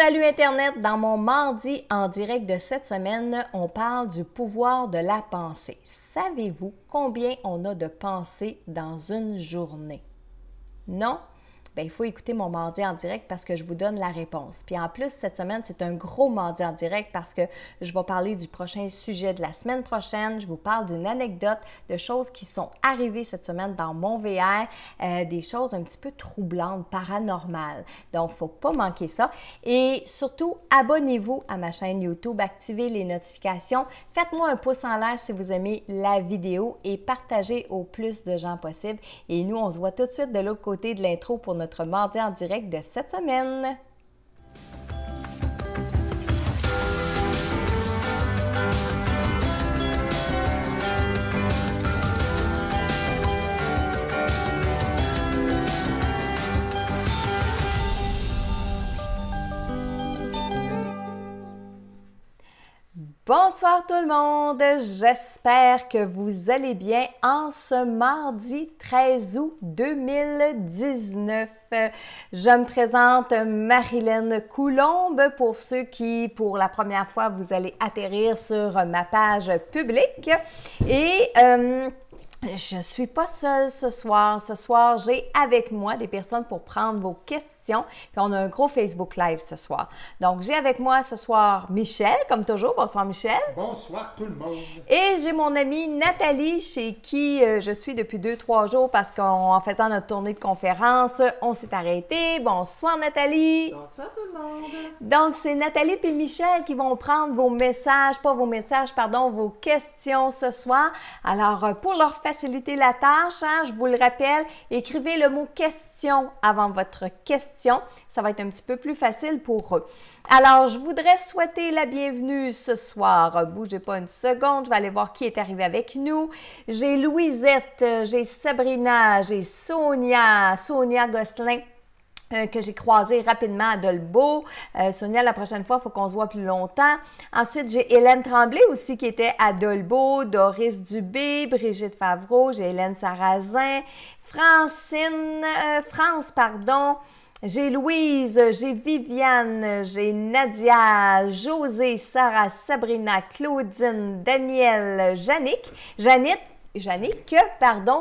Salut Internet! Dans mon mardi en direct de cette semaine, on parle du pouvoir de la pensée. Savez-vous combien on a de pensées dans une journée? Non? Bien, il faut écouter mon mardi en direct parce que je vous donne la réponse. Puis en plus, cette semaine, c'est un gros mardi en direct parce que je vais parler du prochain sujet de la semaine prochaine. Je vous parle d'une anecdote de choses qui sont arrivées cette semaine dans mon VR, des choses un petit peu troublantes, paranormales. Donc, il ne faut pas manquer ça. Et surtout, abonnez-vous à ma chaîne YouTube, activez les notifications, faites-moi un pouce en l'air si vous aimez la vidéo et partagez au plus de gens possible. Et nous, on se voit tout de suite de l'autre côté de l'intro pour notre mardi en direct de cette semaine. Bonsoir tout le monde, j'espère que vous allez bien en ce mardi 13 août 2019. Je me présente Marilyn Coulombe pour ceux qui, pour la première fois, vous allez atterrir sur ma page publique et je ne suis pas seule ce soir. Ce soir, j'ai avec moi des personnes pour prendre vos questions. Puis on a un gros Facebook Live ce soir. Donc, j'ai avec moi ce soir Michel, comme toujours. Bonsoir Michel. Bonsoir tout le monde. Et j'ai mon amie Nathalie, chez qui je suis depuis 2-3 jours parce qu'en faisant notre tournée de conférence, on s'est arrêté. Bonsoir Nathalie. Bonsoir tout le monde. Donc, c'est Nathalie et Michel qui vont prendre vos messages, pas vos messages, pardon, vos questions ce soir. Alors, pour leur faciliter la tâche, je vous le rappelle, écrivez le mot « question » avant votre question. Ça va être un petit peu plus facile pour eux. Alors, je voudrais souhaiter la bienvenue ce soir. Bougez pas une seconde, je vais aller voir qui est arrivé avec nous. J'ai Louisette, j'ai Sabrina, j'ai Sonia Gosselin. Que j'ai croisé rapidement à Dolbeau. Sonia, la prochaine fois, il faut qu'on se voit plus longtemps. Ensuite, j'ai Hélène Tremblay aussi qui était à Dolbeau, Doris Dubé, Brigitte Favreau, j'ai Hélène Sarrazin, France, j'ai Louise, j'ai Viviane, j'ai Nadia, José, Sarah, Sabrina, Claudine, Danielle, Jannick,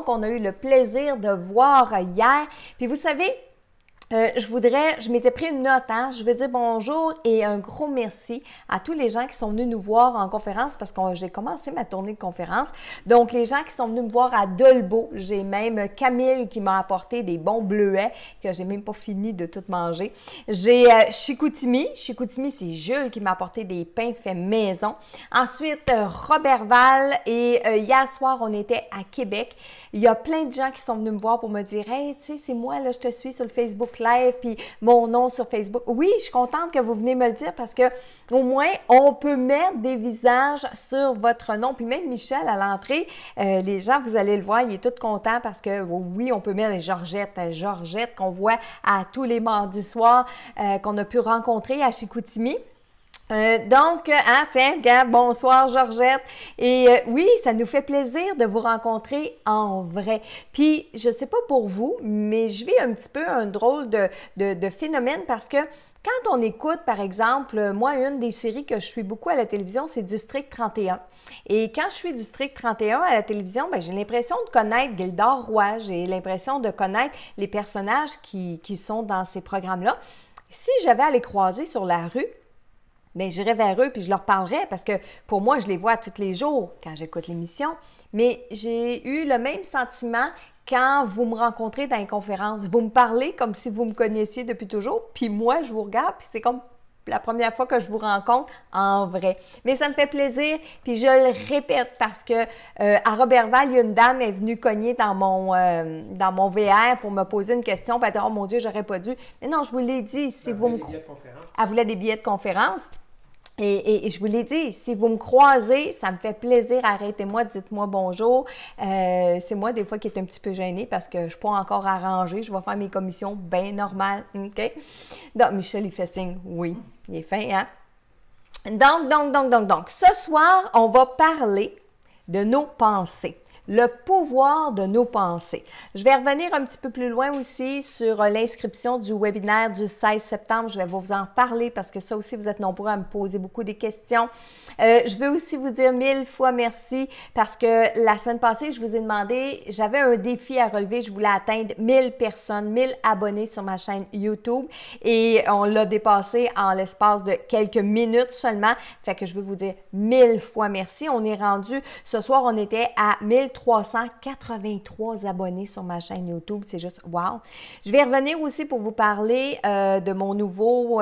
qu'on a eu le plaisir de voir hier. Puis vous savez, je m'étais pris une note, je veux dire bonjour et un gros merci à tous les gens qui sont venus nous voir en conférence parce que j'ai commencé ma tournée de conférence. Donc, les gens qui sont venus me voir à Dolbeau, j'ai même Camille qui m'a apporté des bons bleuets que j'ai même pas fini de tout manger. J'ai Chicoutimi, c'est Jules qui m'a apporté des pains faits maison. Ensuite, Robertval et hier soir, on était à Québec. Il y a plein de gens qui sont venus me voir pour me dire « Hey, tu sais, c'est moi, là, je te suis sur le Facebook Live, puis mon nom sur Facebook. » Oui, je suis contente que vous venez me le dire parce que au moins, on peut mettre des visages sur votre nom. Puis même Michel, à l'entrée, les gens, vous allez le voir, il est tout content parce que oui, on peut mettre les Georgette qu'on voit à tous les mardis soirs qu'on a pu rencontrer à Chicoutimi. Bonsoir Georgette. Et oui, ça nous fait plaisir de vous rencontrer en vrai. Puis, je sais pas pour vous, mais je vis un petit peu un drôle de phénomène parce que quand on écoute, par exemple, moi, une des séries que je suis beaucoup à la télévision, c'est District 31. Et quand je suis District 31 à la télévision, j'ai l'impression de connaître Gildor Roy, j'ai l'impression de connaître les personnages qui sont dans ces programmes-là. Si j'avais à les croiser sur la rue, bien, j'irais vers eux puis je leur parlerais parce que pour moi, je les vois tous les jours quand j'écoute l'émission. Mais j'ai eu le même sentiment quand vous me rencontrez dans les conférences. Vous me parlez comme si vous me connaissiez depuis toujours, puis moi, je vous regarde, puis c'est comme la première fois que je vous rencontre en vrai. Mais ça me fait plaisir, puis je le répète parce que à Robertval, il y a une dame est venue cogner dans mon VR pour me poser une question, puis elle dit « Oh mon Dieu, j'aurais pas dû. » Mais non, je vous l'ai dit, si vous me... Elle voulait des billets de conférence. Et je vous l'ai dit, si vous me croisez, ça me fait plaisir, arrêtez-moi, dites-moi bonjour. C'est moi des fois qui est un petit peu gênée parce que je ne suis pas encore arrangée, je vais faire mes commissions bien normales, OK? Donc, Michel, il fait signe, oui, il est fin, hein? Donc, ce soir, on va parler de nos pensées. le pouvoir de nos pensées. Je vais revenir un petit peu plus loin aussi sur l'inscription du webinaire du 16 septembre. Je vais vous en parler parce que ça aussi, vous êtes nombreux à me poser beaucoup des questions. Je veux aussi vous dire 1000 fois merci parce que la semaine passée, je vous ai demandé, j'avais un défi à relever. Je voulais atteindre 1000 personnes, 1000 abonnés sur ma chaîne YouTube et on l'a dépassé en l'espace de quelques minutes seulement. Fait que je veux vous dire 1000 fois merci. On est rendu, ce soir, on était à 1383 abonnés sur ma chaîne YouTube. C'est juste wow! Je vais revenir aussi pour vous parler de mon nouveau...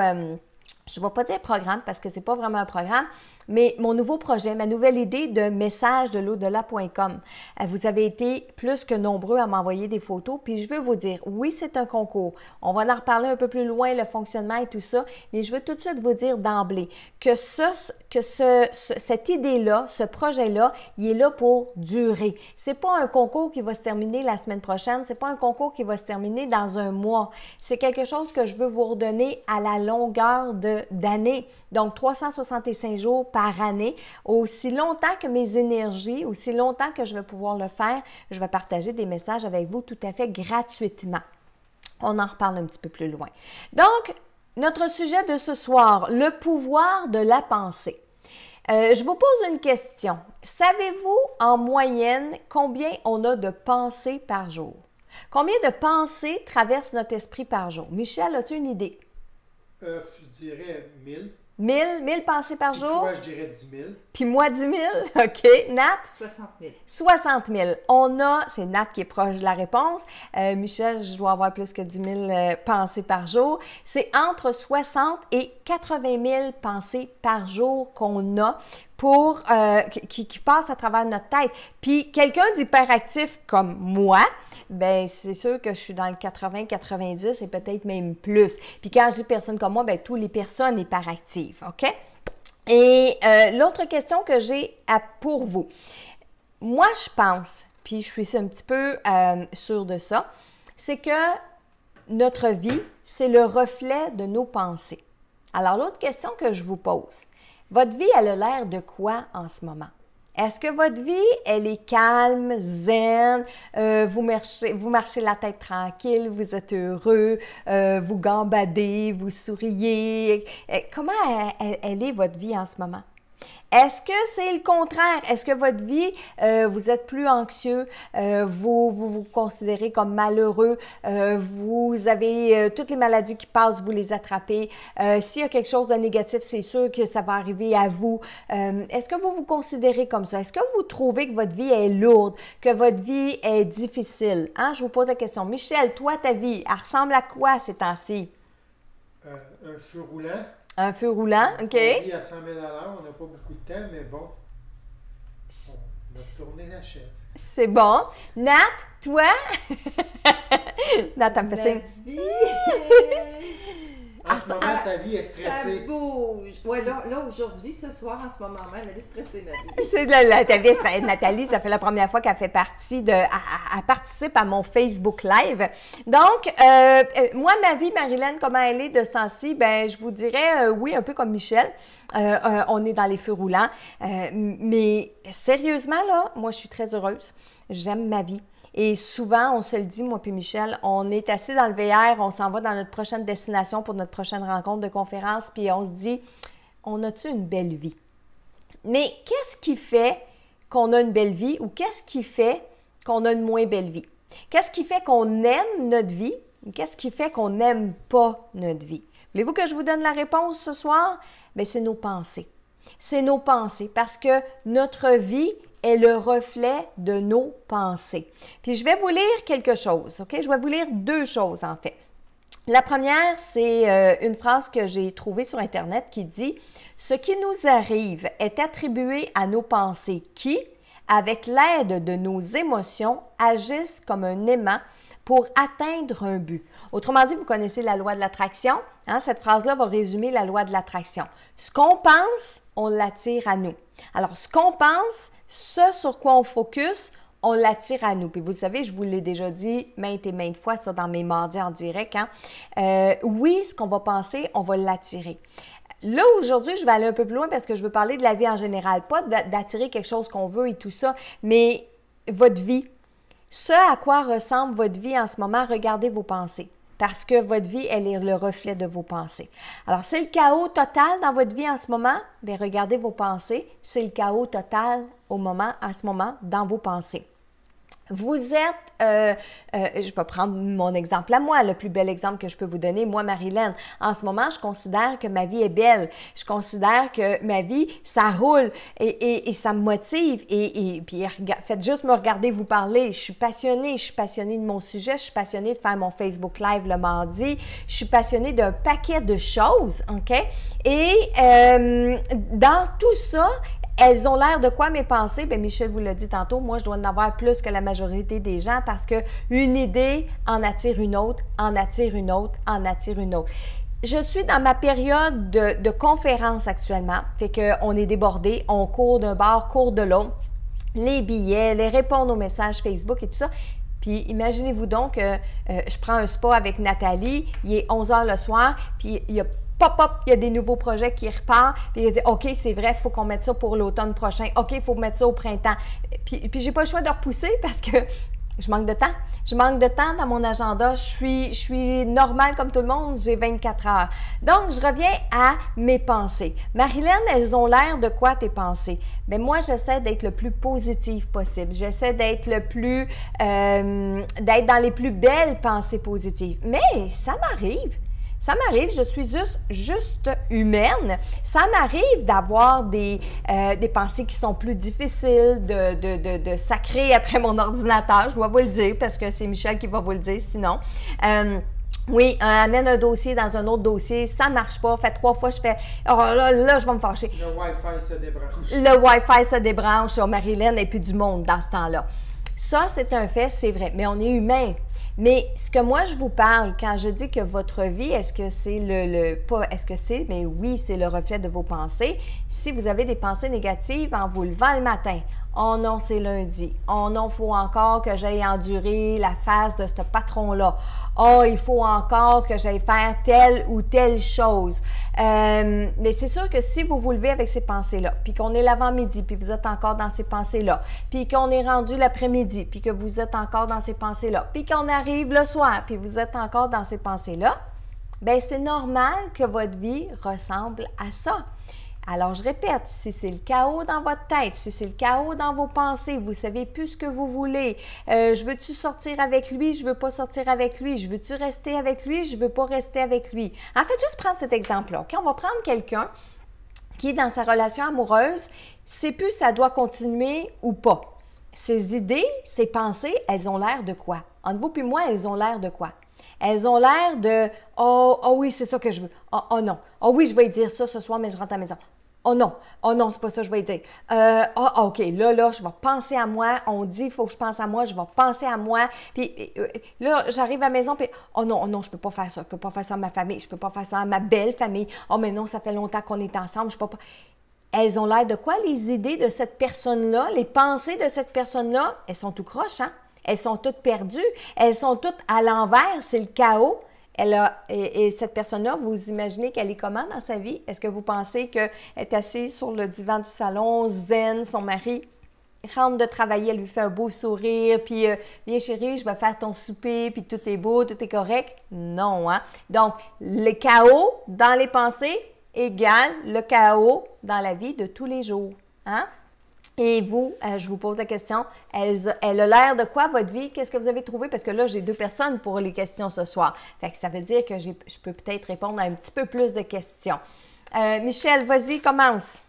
je ne vais pas dire programme parce que ce n'est pas vraiment un programme, mais mon nouveau projet, ma nouvelle idée de message de l'au-delà.com. Vous avez été plus que nombreux à m'envoyer des photos, puis je veux vous dire, oui, c'est un concours. On va en reparler un peu plus loin, le fonctionnement et tout ça, mais je veux tout de suite vous dire d'emblée que cette idée-là, ce projet-là, il est là pour durer. Ce n'est pas un concours qui va se terminer la semaine prochaine, ce n'est pas un concours qui va se terminer dans un mois. C'est quelque chose que je veux vous redonner à la longueur d'année. Donc, 365 jours par année. Aussi longtemps que mes énergies, aussi longtemps que je vais pouvoir le faire, je vais partager des messages avec vous tout à fait gratuitement. On en reparle un petit peu plus loin. Donc, notre sujet de ce soir, le pouvoir de la pensée. Je vous pose une question. Savez-vous en moyenne combien on a de pensées par jour? Combien de pensées traversent notre esprit par jour? Michel, as-tu une idée? Je dirais 1000. 1000 pensées par jour? Moi, je dirais 10 000. Puis moi, 10 000. OK. Nat? 60 000. 60 000. On a, c'est Nat qui est proche de la réponse. Michel, je dois avoir plus que 10 000 pensées par jour. C'est entre 60 et 80 000 pensées par jour qu'on a pour qui passent à travers notre tête. Puis quelqu'un d'hyperactif comme moi, ben c'est sûr que je suis dans le 80-90 et peut-être même plus. Puis quand je dis personne comme moi, ben toutes les personnes hyperactives, OK? Et l'autre question que j'ai pour vous, moi je pense, puis je suis un petit peu sûre de ça, c'est que notre vie, c'est le reflet de nos pensées. Alors l'autre question que je vous pose, votre vie, elle a l'air de quoi en ce moment? Est-ce que votre vie, elle est calme, zen, vous marchez la tête tranquille, vous êtes heureux, vous gambadez, vous souriez? Comment elle est votre vie en ce moment? Est-ce que c'est le contraire? Est-ce que votre vie, vous êtes plus anxieux, vous considérez comme malheureux, vous avez toutes les maladies qui passent, vous les attrapez. S'il y a quelque chose de négatif, c'est sûr que ça va arriver à vous. Est-ce que vous vous considérez comme ça? Est-ce que vous trouvez que votre vie est lourde, que votre vie est difficile? Hein? Je vous pose la question. Michel, toi, ta vie, elle ressemble à quoi ces temps-ci? Un feu roulant. Un feu roulant, OK. On vit à 100 000 à l'heure, on n'a pas beaucoup de temps, mais bon, notre tournée achève. C'est bon. Nat, toi? Nat, elle me fait signe. En ce moment, sa vie est stressée. Ça bouge. Oui, là aujourd'hui, ce soir, en ce moment même, elle est stressée, ma vie. C'est ta vie, Nathalie, ça fait la première fois qu'elle fait partie elle participe à mon Facebook Live. Donc, moi, ma vie, Marilyn, comment elle est de ce temps-ci? Ben, je vous dirais, oui, un peu comme Michel. On est dans les feux roulants. Mais sérieusement, là, moi, je suis très heureuse. J'aime ma vie. Et souvent, on se le dit, moi puis Michel, on est assis dans le VR, on s'en va dans notre prochaine destination pour notre prochaine rencontre de conférence, puis on se dit, on a-tu une belle vie? Mais qu'est-ce qui fait qu'on a une belle vie ou qu'est-ce qui fait qu'on a une moins belle vie? Qu'est-ce qui fait qu'on aime notre vie? Qu'est-ce qui fait qu'on n'aime pas notre vie? Voulez-vous que je vous donne la réponse ce soir? Bien, c'est nos pensées. C'est nos pensées parce que notre vie est le reflet de nos pensées. Puis je vais vous lire quelque chose, OK? Je vais vous lire deux choses, en fait. La première, c'est une phrase que j'ai trouvée sur Internet qui dit « Ce qui nous arrive est attribué à nos pensées qui, avec l'aide de nos émotions, agissent comme un aimant pour atteindre un but. » Autrement dit, vous connaissez la loi de l'attraction. Hein? Cette phrase-là va résumer la loi de l'attraction. Ce qu'on pense, on l'attire à nous. Alors, ce qu'on pense, ce sur quoi on focus, on l'attire à nous. Puis vous savez, je vous l'ai déjà dit maintes et maintes fois, ça dans mes mardis en direct. Hein? Oui, ce qu'on va penser, on va l'attirer. Là, aujourd'hui, je vais aller un peu plus loin parce que je veux parler de la vie en général, pas d'attirer quelque chose qu'on veut et tout ça, mais votre vie, ce à quoi ressemble votre vie en ce moment, regardez vos pensées. Parce que votre vie, elle est le reflet de vos pensées. Alors, c'est le chaos total dans votre vie en ce moment, bien, regardez vos pensées. C'est le chaos total à ce moment, dans vos pensées. Vous êtes, je vais prendre mon exemple à moi, le plus bel exemple que je peux vous donner, moi, Marilyn. En ce moment, je considère que ma vie est belle. Je considère que ma vie, ça roule et ça me motive. Et puis, faites juste me regarder vous parler. Je suis passionnée de mon sujet. Je suis passionnée de faire mon Facebook Live le mardi. Je suis passionnée d'un paquet de choses, OK? Et dans tout ça, elles ont l'air de quoi mes pensées? Bien, Michel vous l'a dit tantôt, moi, je dois en avoir plus que la majorité des gens parce qu'une idée en attire une autre, en attire une autre, en attire une autre. Je suis dans ma période de conférence actuellement, fait qu'on est débordé, on court d'un bord, court de l'autre, les billets, les répondre aux messages Facebook et tout ça. Puis imaginez-vous donc que je prends un spa avec Nathalie, il est 11h le soir, puis il y a pop-up, il y a des nouveaux projets qui repartent, puis il dit « OK, c'est vrai, il faut qu'on mette ça pour l'automne prochain. OK, il faut mettre ça au printemps. » Puis j'ai pas le choix de repousser parce que je manque de temps. Je manque de temps dans mon agenda. Je suis normale comme tout le monde, j'ai 24 heures. Donc, je reviens à mes pensées. Marilyn, elles ont l'air de quoi tes pensées? Bien, moi, j'essaie d'être le plus positif possible. J'essaie d'être d'être dans les plus belles pensées positives. Mais ça m'arrive. Ça m'arrive, je suis juste humaine. Ça m'arrive d'avoir des pensées qui sont plus difficiles, de sacrer après mon ordinateur. Je dois vous le dire parce que c'est Michel qui va vous le dire sinon. Oui, amène un dossier dans un autre dossier, ça marche pas. Fait 3 fois, je fais « Oh là, je vais me fâcher. » Le Wi-Fi se débranche. Le Wi-Fi se débranche. Oh, Marilyn, et puis du monde dans ce temps-là. Ça, c'est un fait, c'est vrai. Mais on est humain. Mais ce que moi, je vous parle, quand je dis que votre vie, est-ce que c'est mais oui, c'est le reflet de vos pensées. Si vous avez des pensées négatives en vous levant le matin, oh non, c'est lundi. Oh non, il faut encore que j'aille endurer la face de ce patron-là. Oh, il faut encore que j'aille faire telle ou telle chose. Mais c'est sûr que si vous vous levez avec ces pensées-là, puis qu'on est l'avant-midi, puis vous êtes encore dans ces pensées-là, puis qu'on est rendu l'après-midi, puis que vous êtes encore dans ces pensées-là, puis qu'on arrive le soir, puis vous êtes encore dans ces pensées-là, bien, c'est normal que votre vie ressemble à ça. Alors, je répète, si c'est le chaos dans votre tête, si c'est le chaos dans vos pensées, vous ne savez plus ce que vous voulez, je veux-tu sortir avec lui, je ne veux pas sortir avec lui, je veux-tu rester avec lui, je ne veux pas rester avec lui. En fait, juste prendre cet exemple-là, OK? On va prendre quelqu'un qui est dans sa relation amoureuse, sait plus si ça doit continuer ou pas. Ses idées, ses pensées, elles ont l'air de quoi? Entre vous et moi, elles ont l'air de quoi? Elles ont l'air de « Oh oui, c'est ça que je veux. Oh non. Oh oui, je vais dire ça ce soir, mais je rentre à la maison. Oh non, c'est pas ça que je vais dire. OK, là, je vais penser à moi. On dit, il faut que je pense à moi, je vais penser à moi. Puis là, j'arrive à la maison, puis oh non, je peux pas faire ça. Je peux pas faire ça à ma famille, je peux pas faire ça à ma belle famille. Oh, mais non, ça fait longtemps qu'on est ensemble, je peux pas. Elles ont l'air de quoi, les idées de cette personne-là, les pensées de cette personne-là? Elles sont tout croches, hein? Elles sont toutes perdues, elles sont toutes à l'envers, c'est le chaos. Et cette personne-là, vous imaginez qu'elle est comment dans sa vie? Est-ce que vous pensez qu'elle est assise sur le divan du salon, zen, son mari rentre de travailler, elle lui fait un beau sourire, puis viens chérie, je vais faire ton souper, puis tout est beau, tout est correct? Non, hein? Donc, le chaos dans les pensées égale le chaos dans la vie de tous les jours, hein? Et vous, je vous pose la question, elle a l'air de quoi votre vie? Qu'est-ce que vous avez trouvé? Parce que là, j'ai 2 personnes pour les questions ce soir. Fait que ça veut dire que je peux peut-être répondre à un petit peu plus de questions. Michel, vas-y, commence.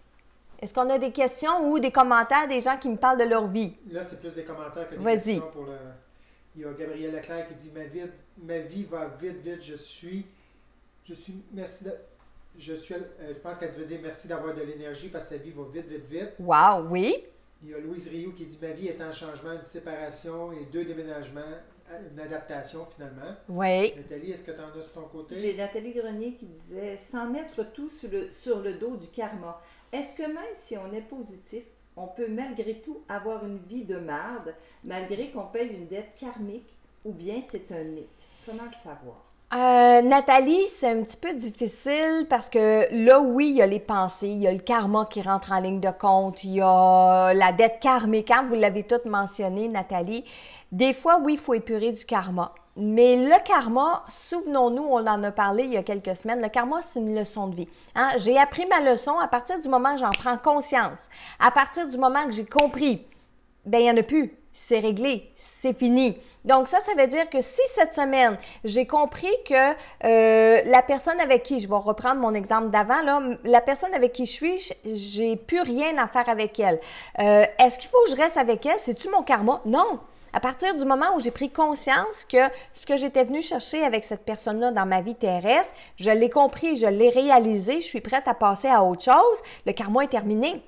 Est-ce qu'on a des questions ou des commentaires des gens qui me parlent de leur vie? Là, c'est plus des commentaires que des Vas-y. questions pour le... Il y a Gabriel Leclerc qui dit ma vie va vite, je pense qu'elle veut dire merci d'avoir de l'énergie parce que sa vie va vite. Wow, oui. Il y a Louise Rioux qui dit ma vie est en changement, une séparation et 2 déménagements, une adaptation finalement. Oui. Nathalie, est-ce que tu en as sur ton côté? J'ai Nathalie Grenier qui disait sans mettre tout sur le dos du karma. Est-ce que même si on est positif, on peut malgré tout avoir une vie de marde malgré qu'on paye une dette karmique ou bien c'est un mythe? Comment le savoir? Nathalie, c'est un petit peu difficile parce que là, oui, il y a les pensées, il y a le karma qui rentre en ligne de compte, il y a la dette karmique, hein, vous l'avez toutes mentionné, Nathalie. Des fois, oui, il faut épurer du karma. Mais le karma, souvenons-nous, on en a parlé il y a quelques semaines, le karma, c'est une leçon de vie. Hein? J'ai appris ma leçon à partir du moment que j'en prends conscience, à partir du moment que j'ai compris, bien, il n'y en a plus. C'est réglé, c'est fini. Donc ça veut dire que si cette semaine, j'ai compris que la personne avec qui, je vais reprendre mon exemple d'avant, là, la personne avec qui je suis, j'ai plus rien à faire avec elle. Est-ce qu'il faut que je reste avec elle? C'est-tu mon karma? Non. À partir du moment où j'ai pris conscience que ce que j'étais venue chercher avec cette personne-là dans ma vie terrestre, je l'ai compris, je l'ai réalisé, je suis prête à passer à autre chose, le karma est terminé.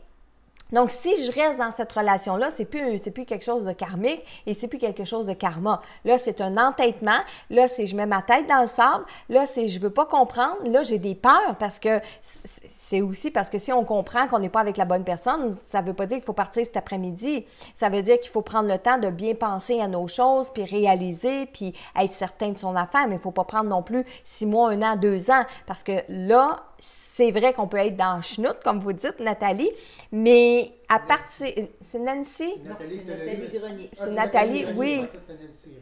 Donc, si je reste dans cette relation-là, c'est plus quelque chose de karmique et c'est plus quelque chose de karma. Là, c'est un entêtement. Là, c'est je mets ma tête dans le sable. Là, c'est je veux pas comprendre. Là, j'ai des peurs parce que c'est aussi parce que si on comprend qu'on n'est pas avec la bonne personne, ça veut pas dire qu'il faut partir cet après-midi. Ça veut dire qu'il faut prendre le temps de bien penser à nos choses, puis réaliser, puis être certain de son affaire. Mais il faut pas prendre non plus 6 mois, 1 an, 2 ans parce que là, c'est vrai qu'on peut être dans le chenoute, comme vous dites, Nathalie, mais à partir... C'est Nancy? Non, c'est Nathalie Grenier. C'est Nathalie, oui.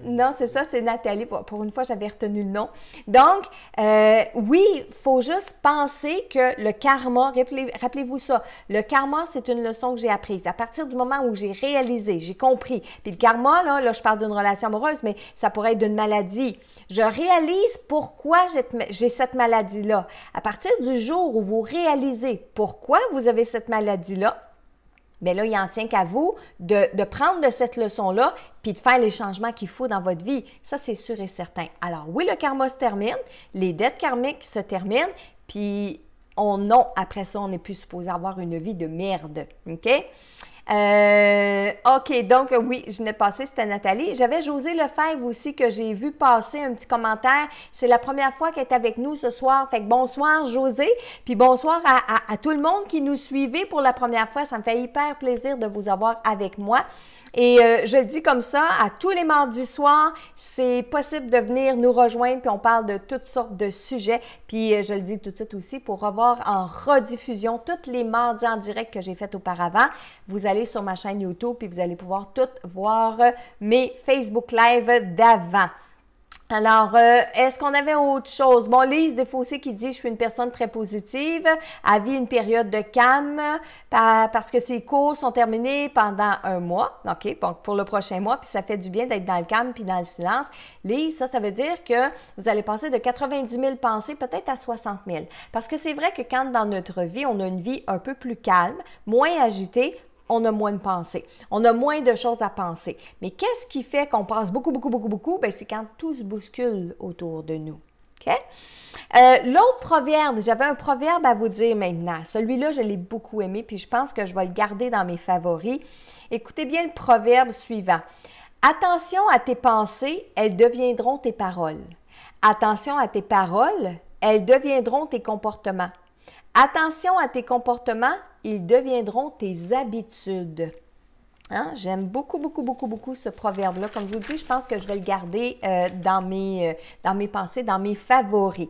Non, c'est ça, c'est Nathalie. Pour une fois, j'avais retenu le nom. Donc, oui, il faut juste penser que le karma, rappelez-vous ça, le karma, c'est une leçon que j'ai apprise. À partir du moment où j'ai réalisé, j'ai compris. Puis le karma, là, je parle d'une relation amoureuse, mais ça pourrait être d'une maladie. Je réalise pourquoi j'ai cette maladie-là. À partir du jour où vous réalisez pourquoi vous avez cette maladie-là, bien là, il en tient qu'à vous de prendre de cette leçon-là puis de faire les changements qu'il faut dans votre vie. Ça, c'est sûr et certain. Alors oui, le karma se termine, les dettes karmiques se terminent, puis après ça, on n'est plus supposé avoir une vie de merde. OK? OK, donc oui, je venais de passer, c'était Nathalie. J'avais José Lefebvre aussi que j'ai vu passer un petit commentaire. C'est la première fois qu'elle est avec nous ce soir. Fait que bonsoir José, puis bonsoir à tout le monde qui nous suivait pour la première fois. Ça me fait hyper plaisir de vous avoir avec moi. Et je le dis comme ça, à tous les mardis soirs, c'est possible de venir nous rejoindre, puis on parle de toutes sortes de sujets. Puis je le dis tout de suite aussi, pour revoir en rediffusion tous les mardis en direct que j'ai fait auparavant, vous allez sur ma chaîne YouTube, puis vous allez pouvoir toutes voir mes Facebook Live d'avant. Alors, est-ce qu'on avait autre chose? Bon, Lise Desfossés qui dit « Je suis une personne très positive, elle vit une période de calme parce que ses cours sont terminés pendant 1 mois. » OK, bon, pour le prochain mois, puis ça fait du bien d'être dans le calme puis dans le silence. Lise, ça veut dire que vous allez passer de 90 000 pensées peut-être à 60 000. Parce que c'est vrai que quand dans notre vie, on a une vie un peu plus calme, moins agitée, on a moins de pensées. On a moins de choses à penser. Mais qu'est-ce qui fait qu'on pense beaucoup? Bien, c'est quand tout se bouscule autour de nous. OK? L'autre proverbe, j'avais un proverbe à vous dire maintenant. Celui-là, je l'ai beaucoup aimé, puis je pense que je vais le garder dans mes favoris. Écoutez bien le proverbe suivant. Attention à tes pensées, elles deviendront tes paroles. Attention à tes paroles, elles deviendront tes comportements. Attention à tes comportements, ils deviendront tes habitudes. Hein? J'aime beaucoup ce proverbe-là. Comme je vous dis, je pense que je vais le garder dans mes pensées, dans mes favoris.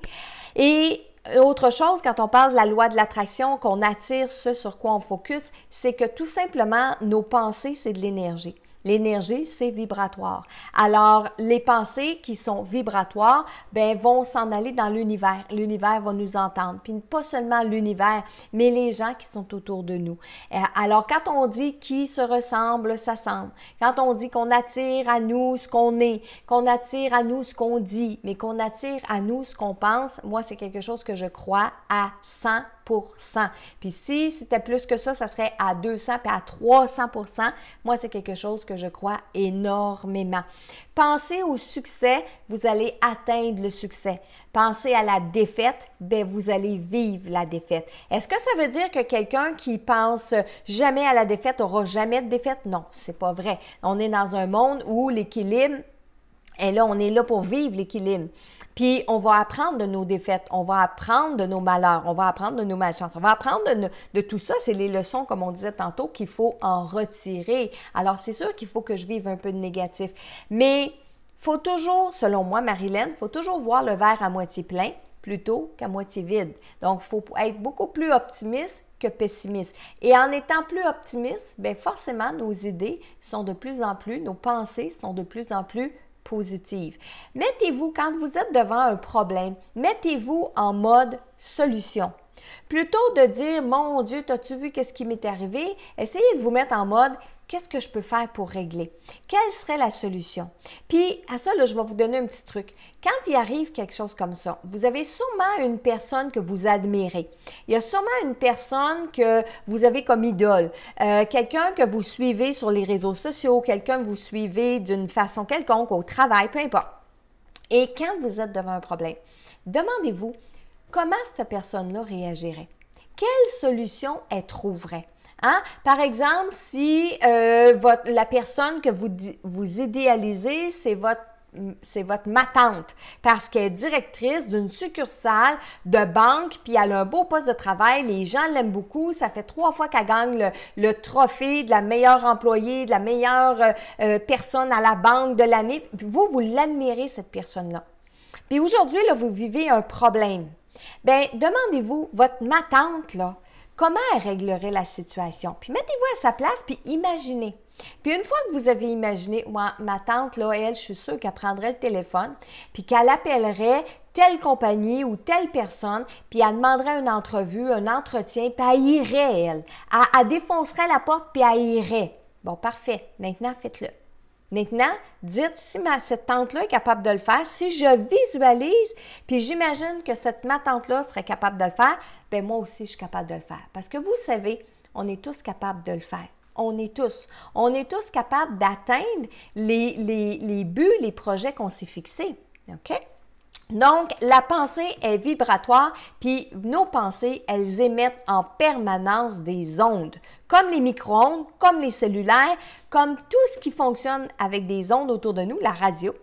Et autre chose, quand on parle de la loi de l'attraction, qu'on attire ce sur quoi on focus, c'est que tout simplement, nos pensées, c'est de l'énergie. L'énergie, c'est vibratoire. Alors, les pensées qui sont vibratoires, ben, vont s'en aller dans l'univers. L'univers va nous entendre. Puis pas seulement l'univers, mais les gens qui sont autour de nous. Alors, quand on dit qui se ressemble, s'assemble. Quand on dit qu'on attire à nous ce qu'on est, qu'on attire à nous ce qu'on dit, mais qu'on attire à nous ce qu'on pense, moi, c'est quelque chose que je crois à 100%. Puis si c'était plus que ça serait à 200 puis à 300%. Moi, c'est quelque chose que je crois énormément. Pensez au succès, vous allez atteindre le succès. Pensez à la défaite, bien, vous allez vivre la défaite. Est-ce que ça veut dire que quelqu'un qui pense jamais à la défaite aura jamais de défaite? Non, c'est pas vrai. On est dans un monde où l'équilibre, et là, on est là pour vivre l'équilibre. Puis, on va apprendre de nos défaites, on va apprendre de nos malheurs, on va apprendre de nos malchances, on va apprendre de tout ça. C'est les leçons, comme on disait tantôt, qu'il faut en retirer. Alors, c'est sûr qu'il faut que je vive un peu de négatif. Mais faut toujours, selon moi, Marilyn, il faut toujours voir le verre à moitié plein plutôt qu'à moitié vide. Donc, il faut être beaucoup plus optimiste que pessimiste. Et en étant plus optimiste, bien forcément, nos idées sont de plus en plus, nos pensées sont de plus en plus positives. Mettez-vous, quand vous êtes devant un problème, mettez-vous en mode solution. Plutôt de dire, mon Dieu, t'as-tu vu qu'est-ce qui m'est arrivé? Essayez de vous mettre en mode, qu'est-ce que je peux faire pour régler? Quelle serait la solution? Puis, à ça, là, je vais vous donner un petit truc. Quand il arrive quelque chose comme ça, vous avez sûrement une personne que vous admirez. Il y a sûrement une personne que vous avez comme idole, quelqu'un que vous suivez sur les réseaux sociaux, quelqu'un que vous suivez d'une façon quelconque, au travail, peu importe. Et quand vous êtes devant un problème, demandez-vous comment cette personne-là réagirait. Quelle solution elle trouverait? Hein? Par exemple, si la personne que vous idéalisez, c'est votre ma tante, parce qu'elle est directrice d'une succursale de banque, puis elle a un beau poste de travail, les gens l'aiment beaucoup, ça fait 3 fois qu'elle gagne le trophée de la meilleure employée, de la meilleure personne à la banque de l'année. Puis vous l'admirez, cette personne-là. Puis aujourd'hui, là, vous vivez un problème. Bien, demandez-vous, votre ma tante, là, comment elle réglerait la situation? Puis mettez-vous à sa place, puis imaginez. Puis une fois que vous avez imaginé, ma tante, là, elle, je suis sûre qu'elle prendrait le téléphone, puis qu'elle appellerait telle compagnie ou telle personne, puis elle demanderait une entrevue, un entretien, puis elle irait, elle. Elle défoncerait la porte, puis elle irait. Bon, parfait. Maintenant, faites-le. Maintenant, dites, si cette tante-là est capable de le faire, si je visualise, puis j'imagine que ma tante-là serait capable de le faire, bien moi aussi, je suis capable de le faire. Parce que vous savez, on est tous capables de le faire. On est tous capables d'atteindre les buts, les projets qu'on s'est fixés. OK? Donc, la pensée est vibratoire, puis nos pensées, elles émettent en permanence des ondes, comme les micro-ondes, comme les cellulaires, comme tout ce qui fonctionne avec des ondes autour de nous, la radio,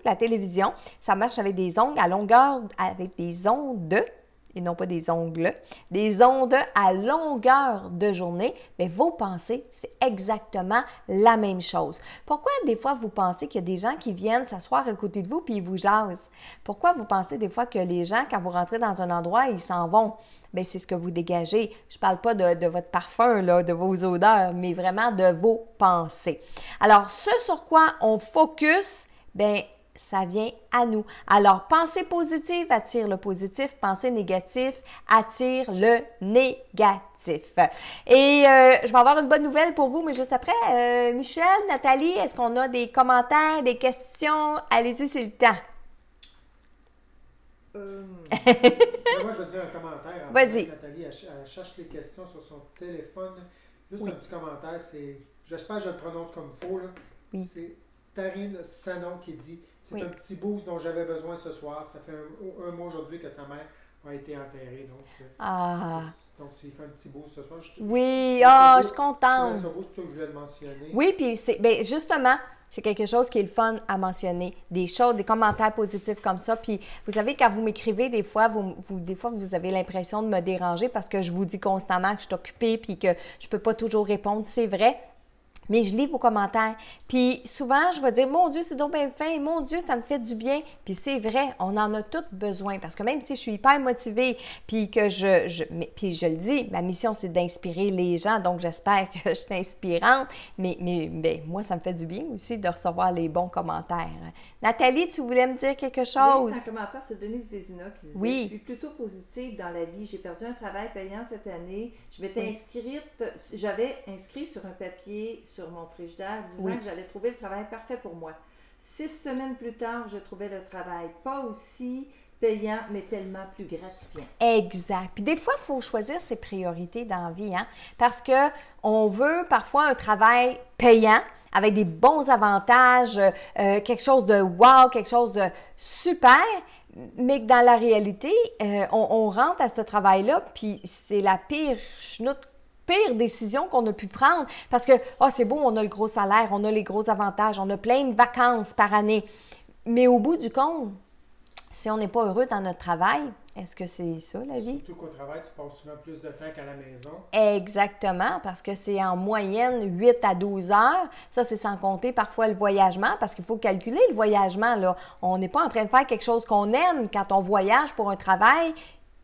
la télévision, ça marche avec des ondes à longueur, avec des ondes, et non pas des ongles, des ondes à longueur de journée, mais vos pensées, c'est exactement la même chose. Pourquoi des fois vous pensez qu'il y a des gens qui viennent s'asseoir à côté de vous puis ils vous jasent? Pourquoi vous pensez des fois que les gens, quand vous rentrez dans un endroit, ils s'en vont? Bien, c'est ce que vous dégagez. Je ne parle pas de votre parfum, là, de vos odeurs, mais vraiment de vos pensées. Alors, ce sur quoi on focus, bien, ça vient à nous. Alors, pensée positive attire le positif, pensée négative attire le négatif. Et je vais avoir une bonne nouvelle pour vous, mais juste après, Michel, Nathalie, est-ce qu'on a des commentaires, des questions? Allez-y, c'est le temps. Moi, je vais dire un commentaire. Vas-y. Nathalie, elle cherche les questions sur son téléphone. Juste un petit commentaire, j'espère que je le prononce comme il faut, là. Oui. C'est Tarine Sanon qui dit « C'est un petit boost dont j'avais besoin ce soir. Ça fait un mois aujourd'hui que sa mère a été enterrée. » Donc, tu lui fais un petit boost ce soir. Je suis contente. C'est beau, c'est ça que je voulais le mentionner. Oui, puis justement, c'est quelque chose qui est le fun à mentionner. Des choses, des commentaires positifs comme ça. Puis, vous savez, quand vous m'écrivez, des fois, vous avez l'impression de me déranger parce que je vous dis constamment que je suis occupée puis que je ne peux pas toujours répondre. C'est vrai. Mais je lis vos commentaires. Puis souvent, je vais dire, mon Dieu, c'est donc bien fin. Mon Dieu, ça me fait du bien. Puis c'est vrai, on en a tous besoin. Parce que même si je suis hyper motivée, puis que puis je le dis, ma mission, c'est d'inspirer les gens. Donc, j'espère que je suis inspirante. Mais moi, ça me fait du bien aussi de recevoir les bons commentaires. Nathalie, tu voulais me dire quelque chose? Oui, c'est un commentaire, c'est Denise Vézina qui disait, oui. Je suis plutôt positive dans la vie. J'ai perdu un travail payant cette année. Je m'étais j'avais inscrit sur un papier sur mon frigidaire disant que j'allais trouver le travail parfait pour moi. 6 semaines plus tard, je trouvais le travail pas aussi payant, mais tellement plus gratifiant. Exact. Puis des fois, il faut choisir ses priorités dans la vie, hein? Parce qu'on veut parfois un travail payant, avec des bons avantages, quelque chose de wow, quelque chose de super, mais que dans la réalité, on rentre à ce travail-là, puis c'est la pire décision qu'on a pu prendre parce que, c'est beau, on a le gros salaire, on a les gros avantages, on a plein de vacances par année. Mais au bout du compte, Si on n'est pas heureux dans notre travail, est-ce que c'est ça, la vie? Surtout qu'au travail, tu passes souvent plus de temps qu'à la maison. Exactement, parce que c'est en moyenne 8 à 12 heures. Ça, c'est sans compter parfois le voyagement, parce qu'il faut calculer le voyagement, là. On n'est pas en train de faire quelque chose qu'on aime quand on voyage pour un travail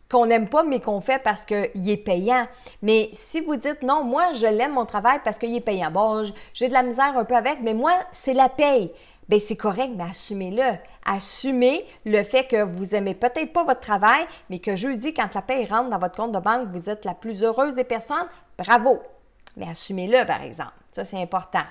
qu'on n'aime pas, mais qu'on fait parce qu'il est payant. Mais si vous dites, non, moi, je l'aime mon travail parce qu'il est payant. Bon, j'ai de la misère un peu avec, mais moi, c'est la paye. Bien, c'est correct, mais assumez-le. Assumez le fait que vous n'aimez peut-être pas votre travail, mais que jeudi, quand la paye rentre dans votre compte de banque, vous êtes la plus heureuse des personnes. Bravo! Mais assumez-le, par exemple. Ça, c'est important.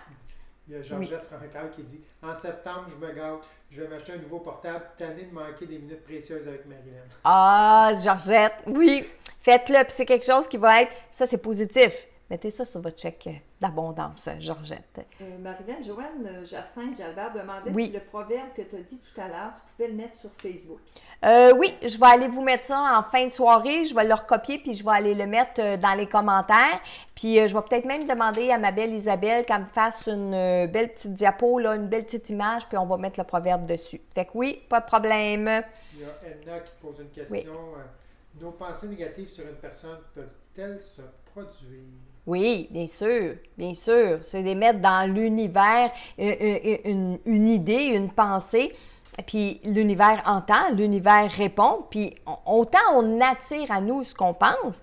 Il y a Georgette Francal qui dit « En septembre, je me gâte. Je vais m'acheter un nouveau portable. Tanné de manquer des minutes précieuses avec Marilyn. » Ah, Georgette, oui. Faites-le. Puis c'est quelque chose qui va être... Ça, c'est positif. Mettez ça sur votre chèque d'abondance, Georgette. Marilyn, Joanne Jacinthe Jalbert demandait oui. si le proverbe que tu as dit tout à l'heure, tu pouvais le mettre sur Facebook. Oui, je vais aller vous mettre ça en fin de soirée. Je vais le recopier puis je vais aller le mettre dans les commentaires. Puis je vais peut-être même demander à ma belle Isabelle qu'elle me fasse une belle petite diapo, là, une belle petite image, puis on va mettre le proverbe dessus. Fait que oui, pas de problème. Il y a Edna qui pose une question. Oui. Nos pensées négatives sur une personne peuvent-elles se produire? Oui, bien sûr, bien sûr. C'est de mettre dans l'univers une idée, une pensée, puis l'univers entend, l'univers répond, puis autant on attire à nous ce qu'on pense,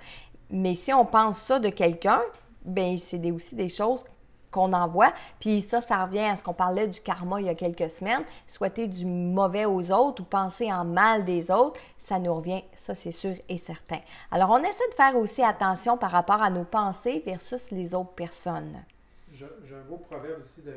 mais si on pense ça de quelqu'un, bien c'est aussi des choses qu'on envoie. Puis ça revient à ce qu'on parlait du karma il y a quelques semaines. Souhaiter du mauvais aux autres ou penser en mal des autres, ça nous revient, ça c'est sûr et certain. Alors, on essaie de faire aussi attention par rapport à nos pensées versus les autres personnes. J'ai un beau proverbe ici de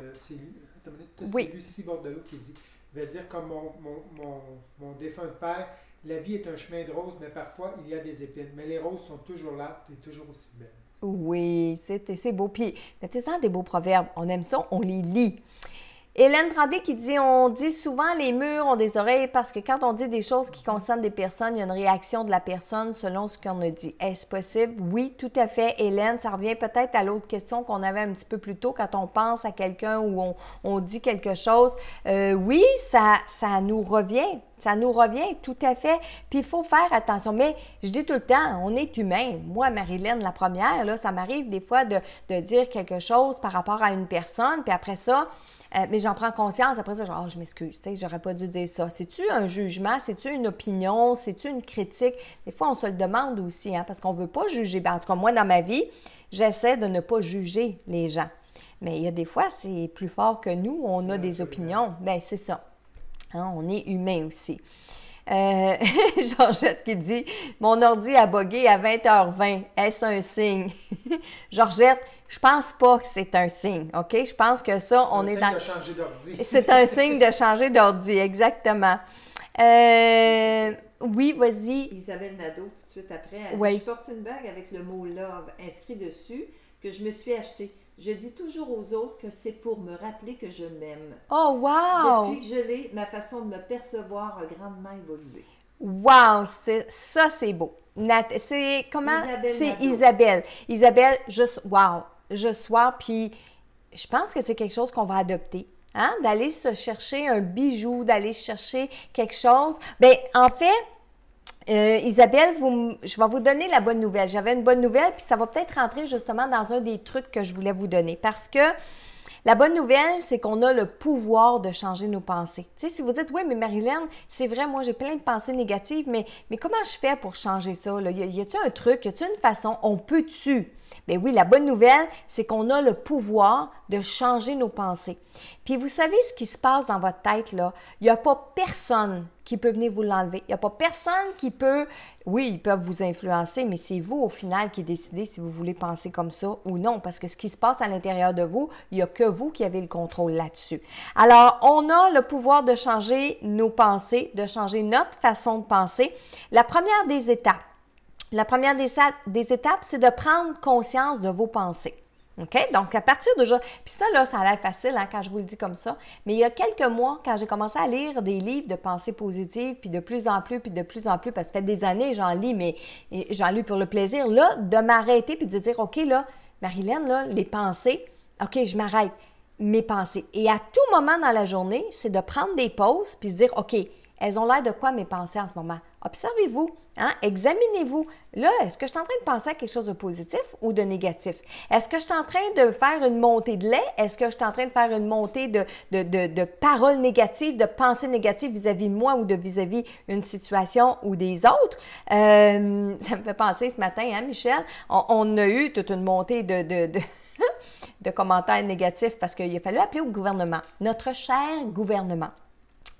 oui. Lucie Bordelot qui dit « veut dire comme mon défunt père, la vie est un chemin de roses, mais parfois il y a des épines. Mais les roses sont toujours là et toujours aussi belles. » Oui, c'est beau. Puis, mettez-en des beaux proverbes. On aime ça, on les lit. Hélène Tremblay qui dit « On dit souvent les murs ont des oreilles parce que quand on dit des choses qui concernent des personnes, il y a une réaction de la personne selon ce qu'on a dit. Est-ce possible? » Oui, tout à fait, Hélène. Ça revient peut-être à l'autre question qu'on avait un petit peu plus tôt quand on pense à quelqu'un ou on dit quelque chose. Oui, ça nous revient. Ça nous revient, tout à fait. Puis il faut faire attention. Mais je dis tout le temps, on est humain. Moi, Marilyn, la première, là, ça m'arrive des fois de dire quelque chose par rapport à une personne. Puis après ça, mais j'en prends conscience. Après ça, genre, je m'excuse, tu sais, j'aurais pas dû dire ça. C'est-tu un jugement? C'est-tu une opinion? C'est-tu une critique? Des fois, on se le demande aussi, hein, parce qu'on veut pas juger. Ben, en tout cas, moi, dans ma vie, j'essaie de ne pas juger les gens. Mais il y a des fois, c'est plus fort que nous. On a des opinions. Bien, c'est ça. Hein, on est humain aussi. Georgette qui dit « Mon ordi a bugué à 20h20. Est-ce un signe? » Georgette, je pense pas que c'est un signe, OK? Je pense que ça, on est dans... C'est un signe de changer d'ordi. C'est un signe de changer d'ordi, exactement. Oui, vas-y. Isabelle Nadeau, tout de suite après, elle oui. dit « Je porte une bague avec le mot « love » inscrit dessus que je me suis achetée. Je dis toujours aux autres que c'est pour me rappeler que je m'aime. Oh, wow! Depuis que je l'ai, ma façon de me percevoir a grandement évolué. Wow! Ça, c'est beau. C'est comment? C'est Isabelle. Isabelle, je sois, puis je pense que c'est quelque chose qu'on va adopter. Hein? D'aller se chercher un bijou, d'aller chercher quelque chose. Bien, en fait, Isabelle, je vais vous donner la bonne nouvelle. J'avais une bonne nouvelle, puis ça va peut-être rentrer justement dans un des trucs que je voulais vous donner. Parce que la bonne nouvelle, c'est qu'on a le pouvoir de changer nos pensées. Tu sais, si vous dites, oui, mais Marilyn, c'est vrai, moi, j'ai plein de pensées négatives, mais comment je fais pour changer ça? Là? Y a-t-il un truc? Y a-t-il une façon? On peut-tu? Bien oui, la bonne nouvelle, c'est qu'on a le pouvoir de changer nos pensées. Puis vous savez ce qui se passe dans votre tête, là? Il n'y a pas personne qui peut venir vous l'enlever. Il n'y a pas personne qui peut... Oui, ils peuvent vous influencer, mais c'est vous, au final, qui décidez si vous voulez penser comme ça ou non. Parce que ce qui se passe à l'intérieur de vous, il n'y a que vous qui avez le contrôle là-dessus. Alors, on a le pouvoir de changer nos pensées, de changer notre façon de penser. La première des étapes, c'est de prendre conscience de vos pensées. OK? Donc, à partir de puis ça, là, ça a l'air facile hein, quand je vous le dis comme ça, mais il y a quelques mois, quand j'ai commencé à lire des livres de pensée positive, puis de plus en plus, parce que ça fait des années, j'en lis, mais j'en lis pour le plaisir, là, de m'arrêter puis de dire, OK, là, Marilyn, là, les pensées, OK, je m'arrête, mes pensées. Et à tout moment dans la journée, c'est de prendre des pauses puis se dire, OK, elles ont l'air de quoi mes pensées en ce moment? Observez-vous, hein? Examinez-vous. Là, est-ce que je suis en train de penser à quelque chose de positif ou de négatif? Est-ce que je suis en train de faire une montée de lait? Est-ce que je suis en train de faire une montée de paroles négatives, de pensées négatives vis-à-vis de moi ou de vis-à-vis une situation ou des autres? Ça me fait penser ce matin, hein, Michel? On a eu toute une montée de commentaires négatifs parce qu'il a fallu appeler au gouvernement, notre cher gouvernement.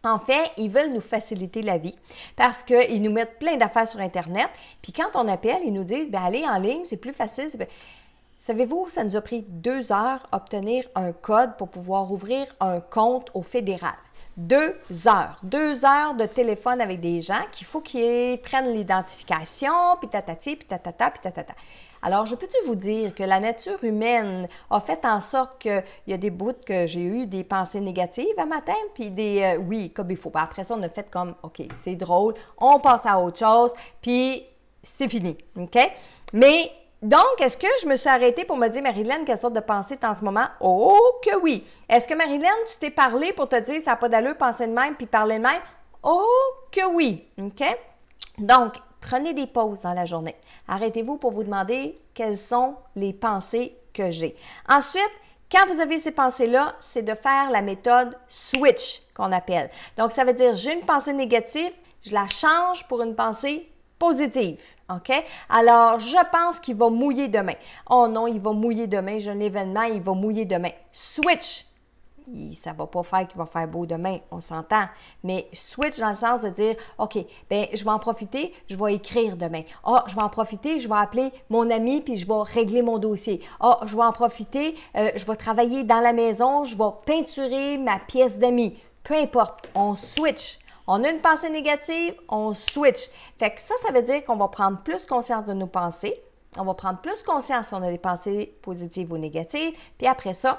En fait, ils veulent nous faciliter la vie parce qu'ils nous mettent plein d'affaires sur Internet. Puis quand on appelle, ils nous disent, bien, allez en ligne, c'est plus facile. Savez-vous, ça nous a pris 2 heures obtenir un code pour pouvoir ouvrir un compte au fédéral. 2 heures. 2 heures de téléphone avec des gens qu'il faut qu'ils prennent l'identification, puis tatati, puis tatata, puis tatata. Alors, je peux-tu vous dire que la nature humaine a fait en sorte qu'il y a des bouts que j'ai eu des pensées négatives un matin, puis des oui, comme il faut. Après ça, on a fait comme, OK, c'est drôle, on passe à autre chose, puis c'est fini, OK? Mais donc, est-ce que je me suis arrêtée pour me dire, Marilyn, quelle sorte de pensée tu as en ce moment? Oh que oui! Est-ce que, Marilyn, tu t'es parlé pour te dire, ça n'a pas d'allure, penser de même, puis parler de même? Oh que oui! OK? Donc, prenez des pauses dans la journée. Arrêtez-vous pour vous demander quelles sont les pensées que j'ai. Ensuite, quand vous avez ces pensées-là, c'est de faire la méthode switch qu'on appelle. Donc, ça veut dire, j'ai une pensée négative, je la change pour une pensée positive, OK? Alors, je pense qu'il va mouiller demain. Oh non, il va mouiller demain, j'ai un événement, il va mouiller demain. Switch! Ça ne va pas faire qu'il va faire beau demain, on s'entend. Mais switch dans le sens de dire, OK, bien, je vais en profiter, je vais écrire demain. Ah, je vais en profiter, je vais appeler mon ami puis je vais régler mon dossier. Ah, je vais en profiter, je vais travailler dans la maison, je vais peinturer ma pièce d'amis. Peu importe, on switch. On a une pensée négative, on switch. Fait que ça veut dire qu'on va prendre plus conscience de nos pensées. On va prendre plus conscience si on a des pensées positives ou négatives. Puis après ça,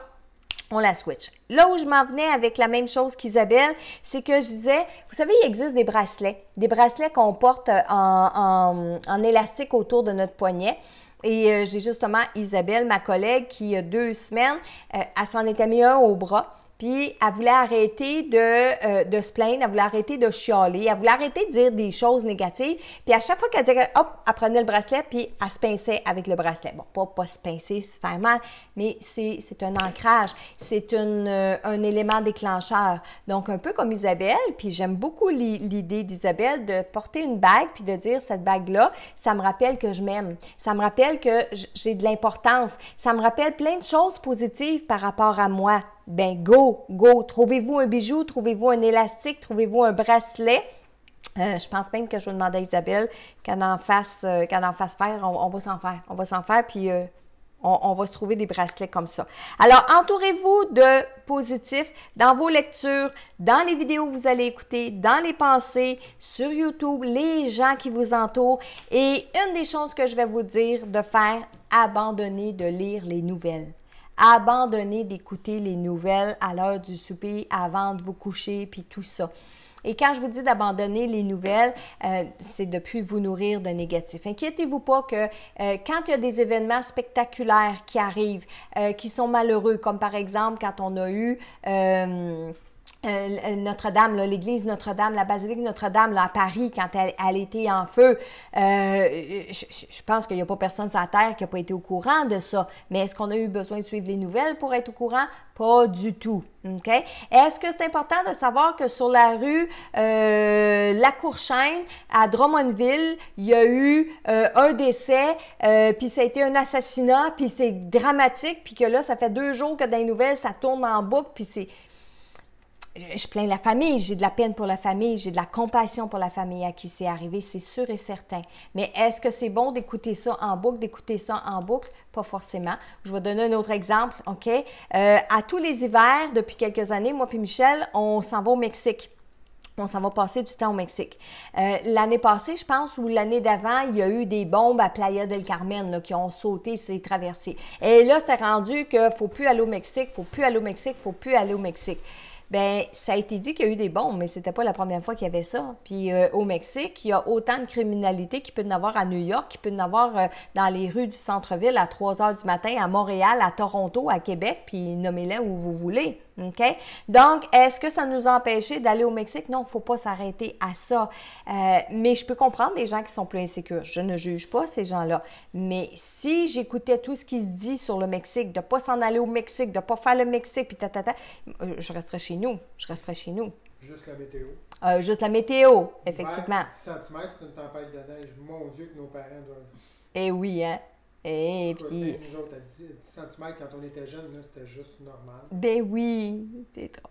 on la switch. Là où je m'en venais avec la même chose qu'Isabelle, c'est que je disais, vous savez, il existe des bracelets qu'on porte en élastique autour de notre poignet. Et j'ai justement Isabelle, ma collègue, qui il y a 2 semaines, elle s'en était mis un au bras. Puis, elle voulait arrêter de se plaindre, elle voulait arrêter de chialer, elle voulait arrêter de dire des choses négatives. Puis, à chaque fois qu'elle disait, hop, elle prenait le bracelet, puis elle se pinçait avec le bracelet. Bon, pas se pincer, se faire mal, mais c'est un ancrage, c'est un élément déclencheur. Donc, un peu comme Isabelle, puis j'aime beaucoup l'idée d'Isabelle de porter une bague, puis de dire, cette bague-là, ça me rappelle que je m'aime, ça me rappelle que j'ai de l'importance, ça me rappelle plein de choses positives par rapport à moi. Ben go! Trouvez-vous un bijou, trouvez-vous un élastique, trouvez-vous un bracelet. Je pense même que je vais demander à Isabelle qu'elle en fasse faire. On va s'en faire. On va s'en faire, puis on va se trouver des bracelets comme ça. Alors, entourez-vous de positifs dans vos lectures, dans les vidéos que vous allez écouter, dans les pensées, sur YouTube, les gens qui vous entourent. Et une des choses que je vais vous dire de faire, abandonnez de lire les nouvelles. Abandonnez d'écouter les nouvelles à l'heure du souper, avant de vous coucher, puis tout ça. Et quand je vous dis d'abandonner les nouvelles, c'est de ne plus vous nourrir de négatif. Inquiétez-vous pas que quand il y a des événements spectaculaires qui arrivent, qui sont malheureux, comme par exemple quand on a eu Notre-Dame, l'église Notre-Dame, la basilique Notre-Dame là, à Paris, quand elle était en feu, je pense qu'il n'y a pas personne sur la terre qui n'a pas été au courant de ça. Mais est-ce qu'on a eu besoin de suivre les nouvelles pour être au courant? Pas du tout. OK? Est-ce que c'est important de savoir que sur la rue La Courchaine, à Drummondville, il y a eu un décès, puis ça a été un assassinat, puis c'est dramatique, puis que là, ça fait 2 jours que dans les nouvelles, ça tourne en boucle, puis c'est... Je plains la famille, j'ai de la peine pour la famille, j'ai de la compassion pour la famille à qui c'est arrivé, c'est sûr et certain. Mais est-ce que c'est bon d'écouter ça en boucle, Pas forcément. Je vais donner un autre exemple, OK? À tous les hivers, depuis quelques années, moi et Michel, on s'en va au Mexique. On s'en va passer du temps au Mexique. L'année passée, je pense, ou l'année d'avant, il y a eu des bombes à Playa del Carmen là, qui ont sauté sur les traversées. Et là, c'était rendu qu'il ne faut plus aller au Mexique, Bien, ça a été dit qu'il y a eu des bombes, mais c'était pas la première fois qu'il y avait ça. Puis au Mexique, il y a autant de criminalité qu'il peut y en avoir à New York, qu'il peut y en avoir dans les rues du centre-ville à 3 heures du matin, à Montréal, à Toronto, à Québec, puis nommez-les où vous voulez. OK? Donc, est-ce que ça nous a empêché d'aller au Mexique? Non, il ne faut pas s'arrêter à ça. Mais je peux comprendre les gens qui sont plus insécures. Je ne juge pas ces gens-là. Mais si j'écoutais tout ce qui se dit sur le Mexique, de ne pas s'en aller au Mexique, de ne pas faire le Mexique, puis je resterais chez nous. Je resterais chez nous. Juste la météo. Juste la météo, effectivement. 10 cm, c'est une tempête de neige. Mon Dieu, que nos parents doivent. Eh oui, hein? Et puis. Nous autres, à 10 cm, quand on était jeunes, c'était juste normal. Ben oui, c'est trop.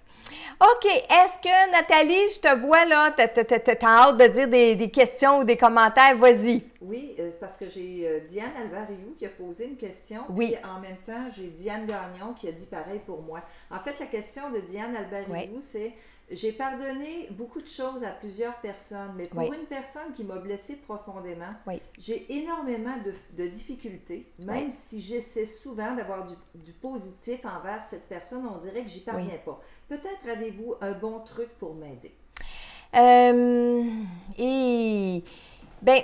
OK. Est-ce que, Nathalie, je te vois là, t'as hâte de dire des questions ou des commentaires? Vas-y. Oui, c'est parce que j'ai Diane Alvariou qui a posé une question. Oui. Et en même temps, j'ai Diane Gagnon qui a dit pareil pour moi. En fait, la question de Diane Alvariou, c'est: j'ai pardonné beaucoup de choses à plusieurs personnes, mais pour une personne qui m'a blessée profondément, j'ai énormément de difficultés, même si j'essaie souvent d'avoir du positif envers cette personne, on dirait que j'y parviens pas. Peut-être avez-vous un bon truc pour m'aider? Bien,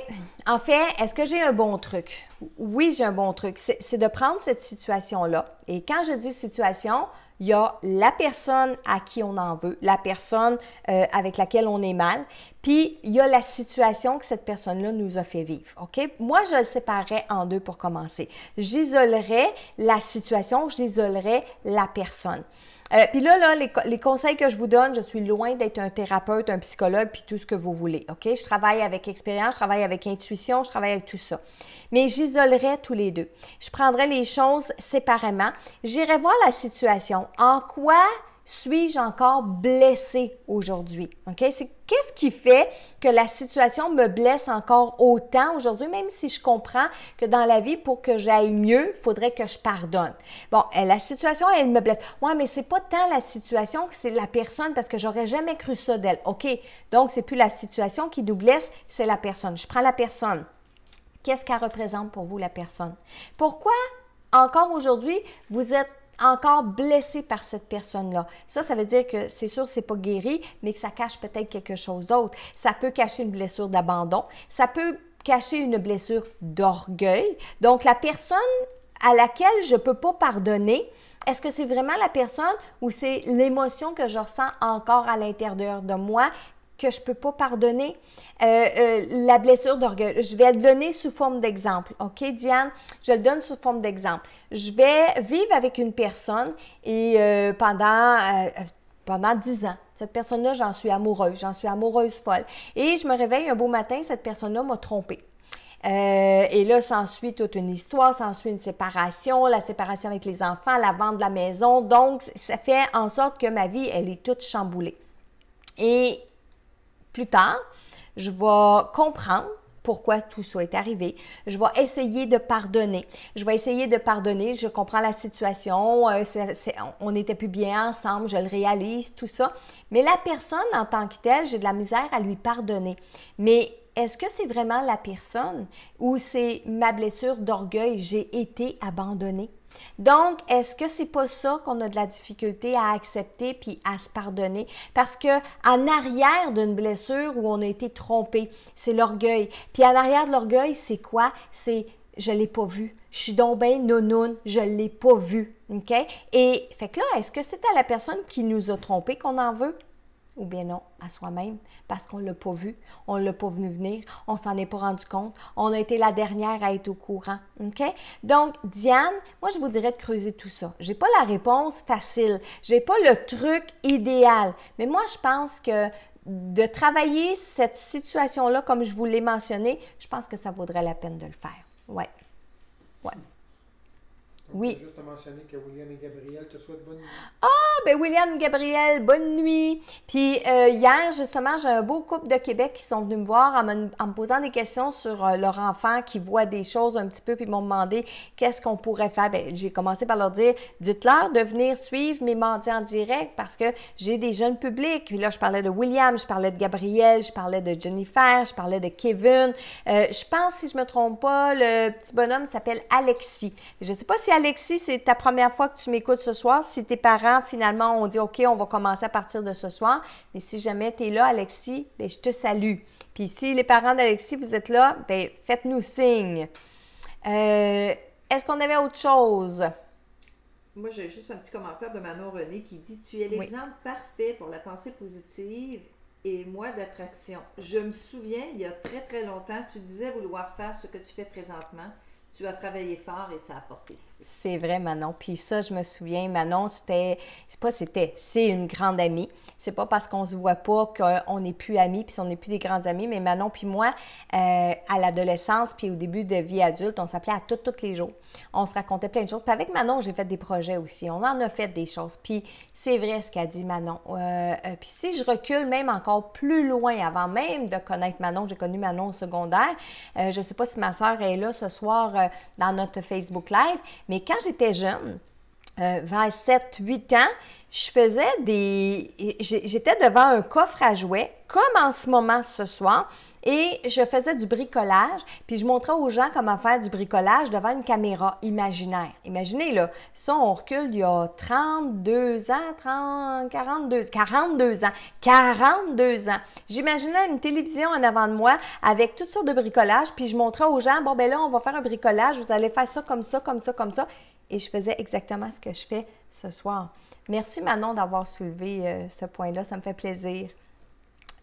en fait, est-ce que j'ai un bon truc? Oui, j'ai un bon truc. C'est de prendre cette situation-là. Et quand je dis situation, il y a la personne à qui on en veut, la personne avec laquelle on est mal, puis il y a la situation que cette personne-là nous a fait vivre, OK? Moi, je le séparerais en deux pour commencer. J'isolerais la situation, j'isolerais la personne. Puis là, les conseils que je vous donne, je suis loin d'être un thérapeute, un psychologue, puis tout ce que vous voulez, OK? Je travaille avec expérience, je travaille avec intuition, je travaille avec tout ça. Mais j'isolerais tous les deux. Je prendrais les choses séparément. J'irais voir la situation. En quoi suis-je encore blessée aujourd'hui? OK? Qu'est-ce qui fait que la situation me blesse encore autant aujourd'hui, même si je comprends que dans la vie, pour que j'aille mieux, il faudrait que je pardonne. Bon, la situation, elle me blesse. Ouais, mais c'est pas tant la situation que c'est la personne, parce que j'aurais jamais cru ça d'elle. OK? Donc, c'est plus la situation qui nous blesse, c'est la personne. Je prends la personne. Qu'est-ce qu'elle représente pour vous, la personne? Pourquoi, encore aujourd'hui, vous êtes encore blessé par cette personne-là? Ça veut dire que c'est sûr, c'est pas guéri, mais que ça cache peut-être quelque chose d'autre. Ça peut cacher une blessure d'abandon. Ça peut cacher une blessure d'orgueil. Donc, la personne à laquelle je peux pas pardonner, est-ce que c'est vraiment la personne ou c'est l'émotion que je ressens encore à l'intérieur de moi que je ne peux pas pardonner? La blessure d'orgueil. Je vais le donner sous forme d'exemple. OK, Diane? Je le donne sous forme d'exemple. Je vais vivre avec une personne et pendant 10 ans. Cette personne-là, j'en suis amoureuse folle. Et je me réveille un beau matin, cette personne-là m'a trompée. Et là, s'ensuit toute une histoire, s'ensuit une séparation, la séparation avec les enfants, la vente de la maison. Donc, ça fait en sorte que ma vie, elle est toute chamboulée. Et plus tard, je vais comprendre pourquoi tout ça est arrivé. Je vais essayer de pardonner. Je comprends la situation. On n'était plus bien ensemble. Je le réalise, tout ça. Mais la personne en tant que telle, j'ai de la misère à lui pardonner. Mais est-ce que c'est vraiment la personne ou c'est ma blessure d'orgueil? J'ai été abandonnée. Donc, est-ce que c'est pas ça qu'on a de la difficulté à accepter puis à se pardonner? Parce que en arrière d'une blessure où on a été trompé, c'est l'orgueil. Puis en arrière de l'orgueil, c'est quoi? C'est je l'ai pas vu. Je suis donc ben nounoune, je l'ai pas vu. OK? Et fait que là, est-ce que c'est à la personne qui nous a trompés qu'on en veut? Ou bien non, à soi-même, parce qu'on ne l'a pas vu, on ne l'a pas vu venir, on ne s'en est pas rendu compte, on a été la dernière à être au courant. OK? Donc, Diane, moi, je vous dirais de creuser tout ça. Je n'ai pas la réponse facile, je n'ai pas le truc idéal, mais moi, je pense que de travailler cette situation-là, comme je vous l'ai mentionné, je pense que ça vaudrait la peine de le faire. Oui. Oui. Oui. Juste à mentionner que William et Gabriel te souhaitent bonne nuit. Ah, ben William, Gabriel, bonne nuit. Puis hier, justement, j'ai un beau couple de Québec qui sont venus me voir en me posant des questions sur leur enfant qui voit des choses un petit peu, puis ils m'ont demandé qu'est-ce qu'on pourrait faire. Ben, j'ai commencé par leur dire, dites-leur de venir suivre mes mardis en direct parce que j'ai des jeunes publics. Puis là, je parlais de William, je parlais de Gabriel, je parlais de Jennifer, je parlais de Kevin. Je pense, si je me trompe pas, le petit bonhomme s'appelle Alexis. Je ne sais pas si Alexis, c'est ta première fois que tu m'écoutes ce soir. Si tes parents, finalement, ont dit « OK, on va commencer à partir de ce soir », mais si jamais tu es là, Alexis, bien, je te salue. Puis si les parents d'Alexis, vous êtes là, bien, faites-nous signe. Est-ce qu'on avait autre chose? Moi, j'ai juste un petit commentaire de Manon René qui dit « Tu es l'exemple parfait pour la pensée positive et moi d'attraction. Je me souviens, il y a très très longtemps, tu disais vouloir faire ce que tu fais présentement. Tu as travaillé fort et ça a porté. » C'est vrai, Manon. Puis ça, je me souviens, Manon, c'est une grande amie. C'est pas parce qu'on se voit pas qu'on n'est plus amis, puis on n'est plus des grandes amies, mais Manon puis moi, à l'adolescence, puis au début de vie adulte, on s'appelait à tous les jours. On se racontait plein de choses. Puis avec Manon, j'ai fait des projets aussi. On en a fait des choses. Puis c'est vrai ce qu'a dit Manon. Puis si je recule même encore plus loin, avant même de connaître Manon, j'ai connu Manon au secondaire. Je ne sais pas si ma sœur est là ce soir dans notre Facebook Live, mais quand j'étais jeune, vers 7-8 ans, j'étais devant un coffre à jouets, comme en ce moment ce soir, et je faisais du bricolage, puis je montrais aux gens comment faire du bricolage devant une caméra imaginaire. Imaginez, là, ça, on recule il y a 42 ans, 42 ans. J'imaginais une télévision en avant de moi avec toutes sortes de bricolage, puis je montrais aux gens, bon, ben là, on va faire un bricolage, vous allez faire ça, comme ça, comme ça, comme ça. Et je faisais exactement ce que je fais ce soir. Merci Manon d'avoir soulevé ce point-là, ça me fait plaisir.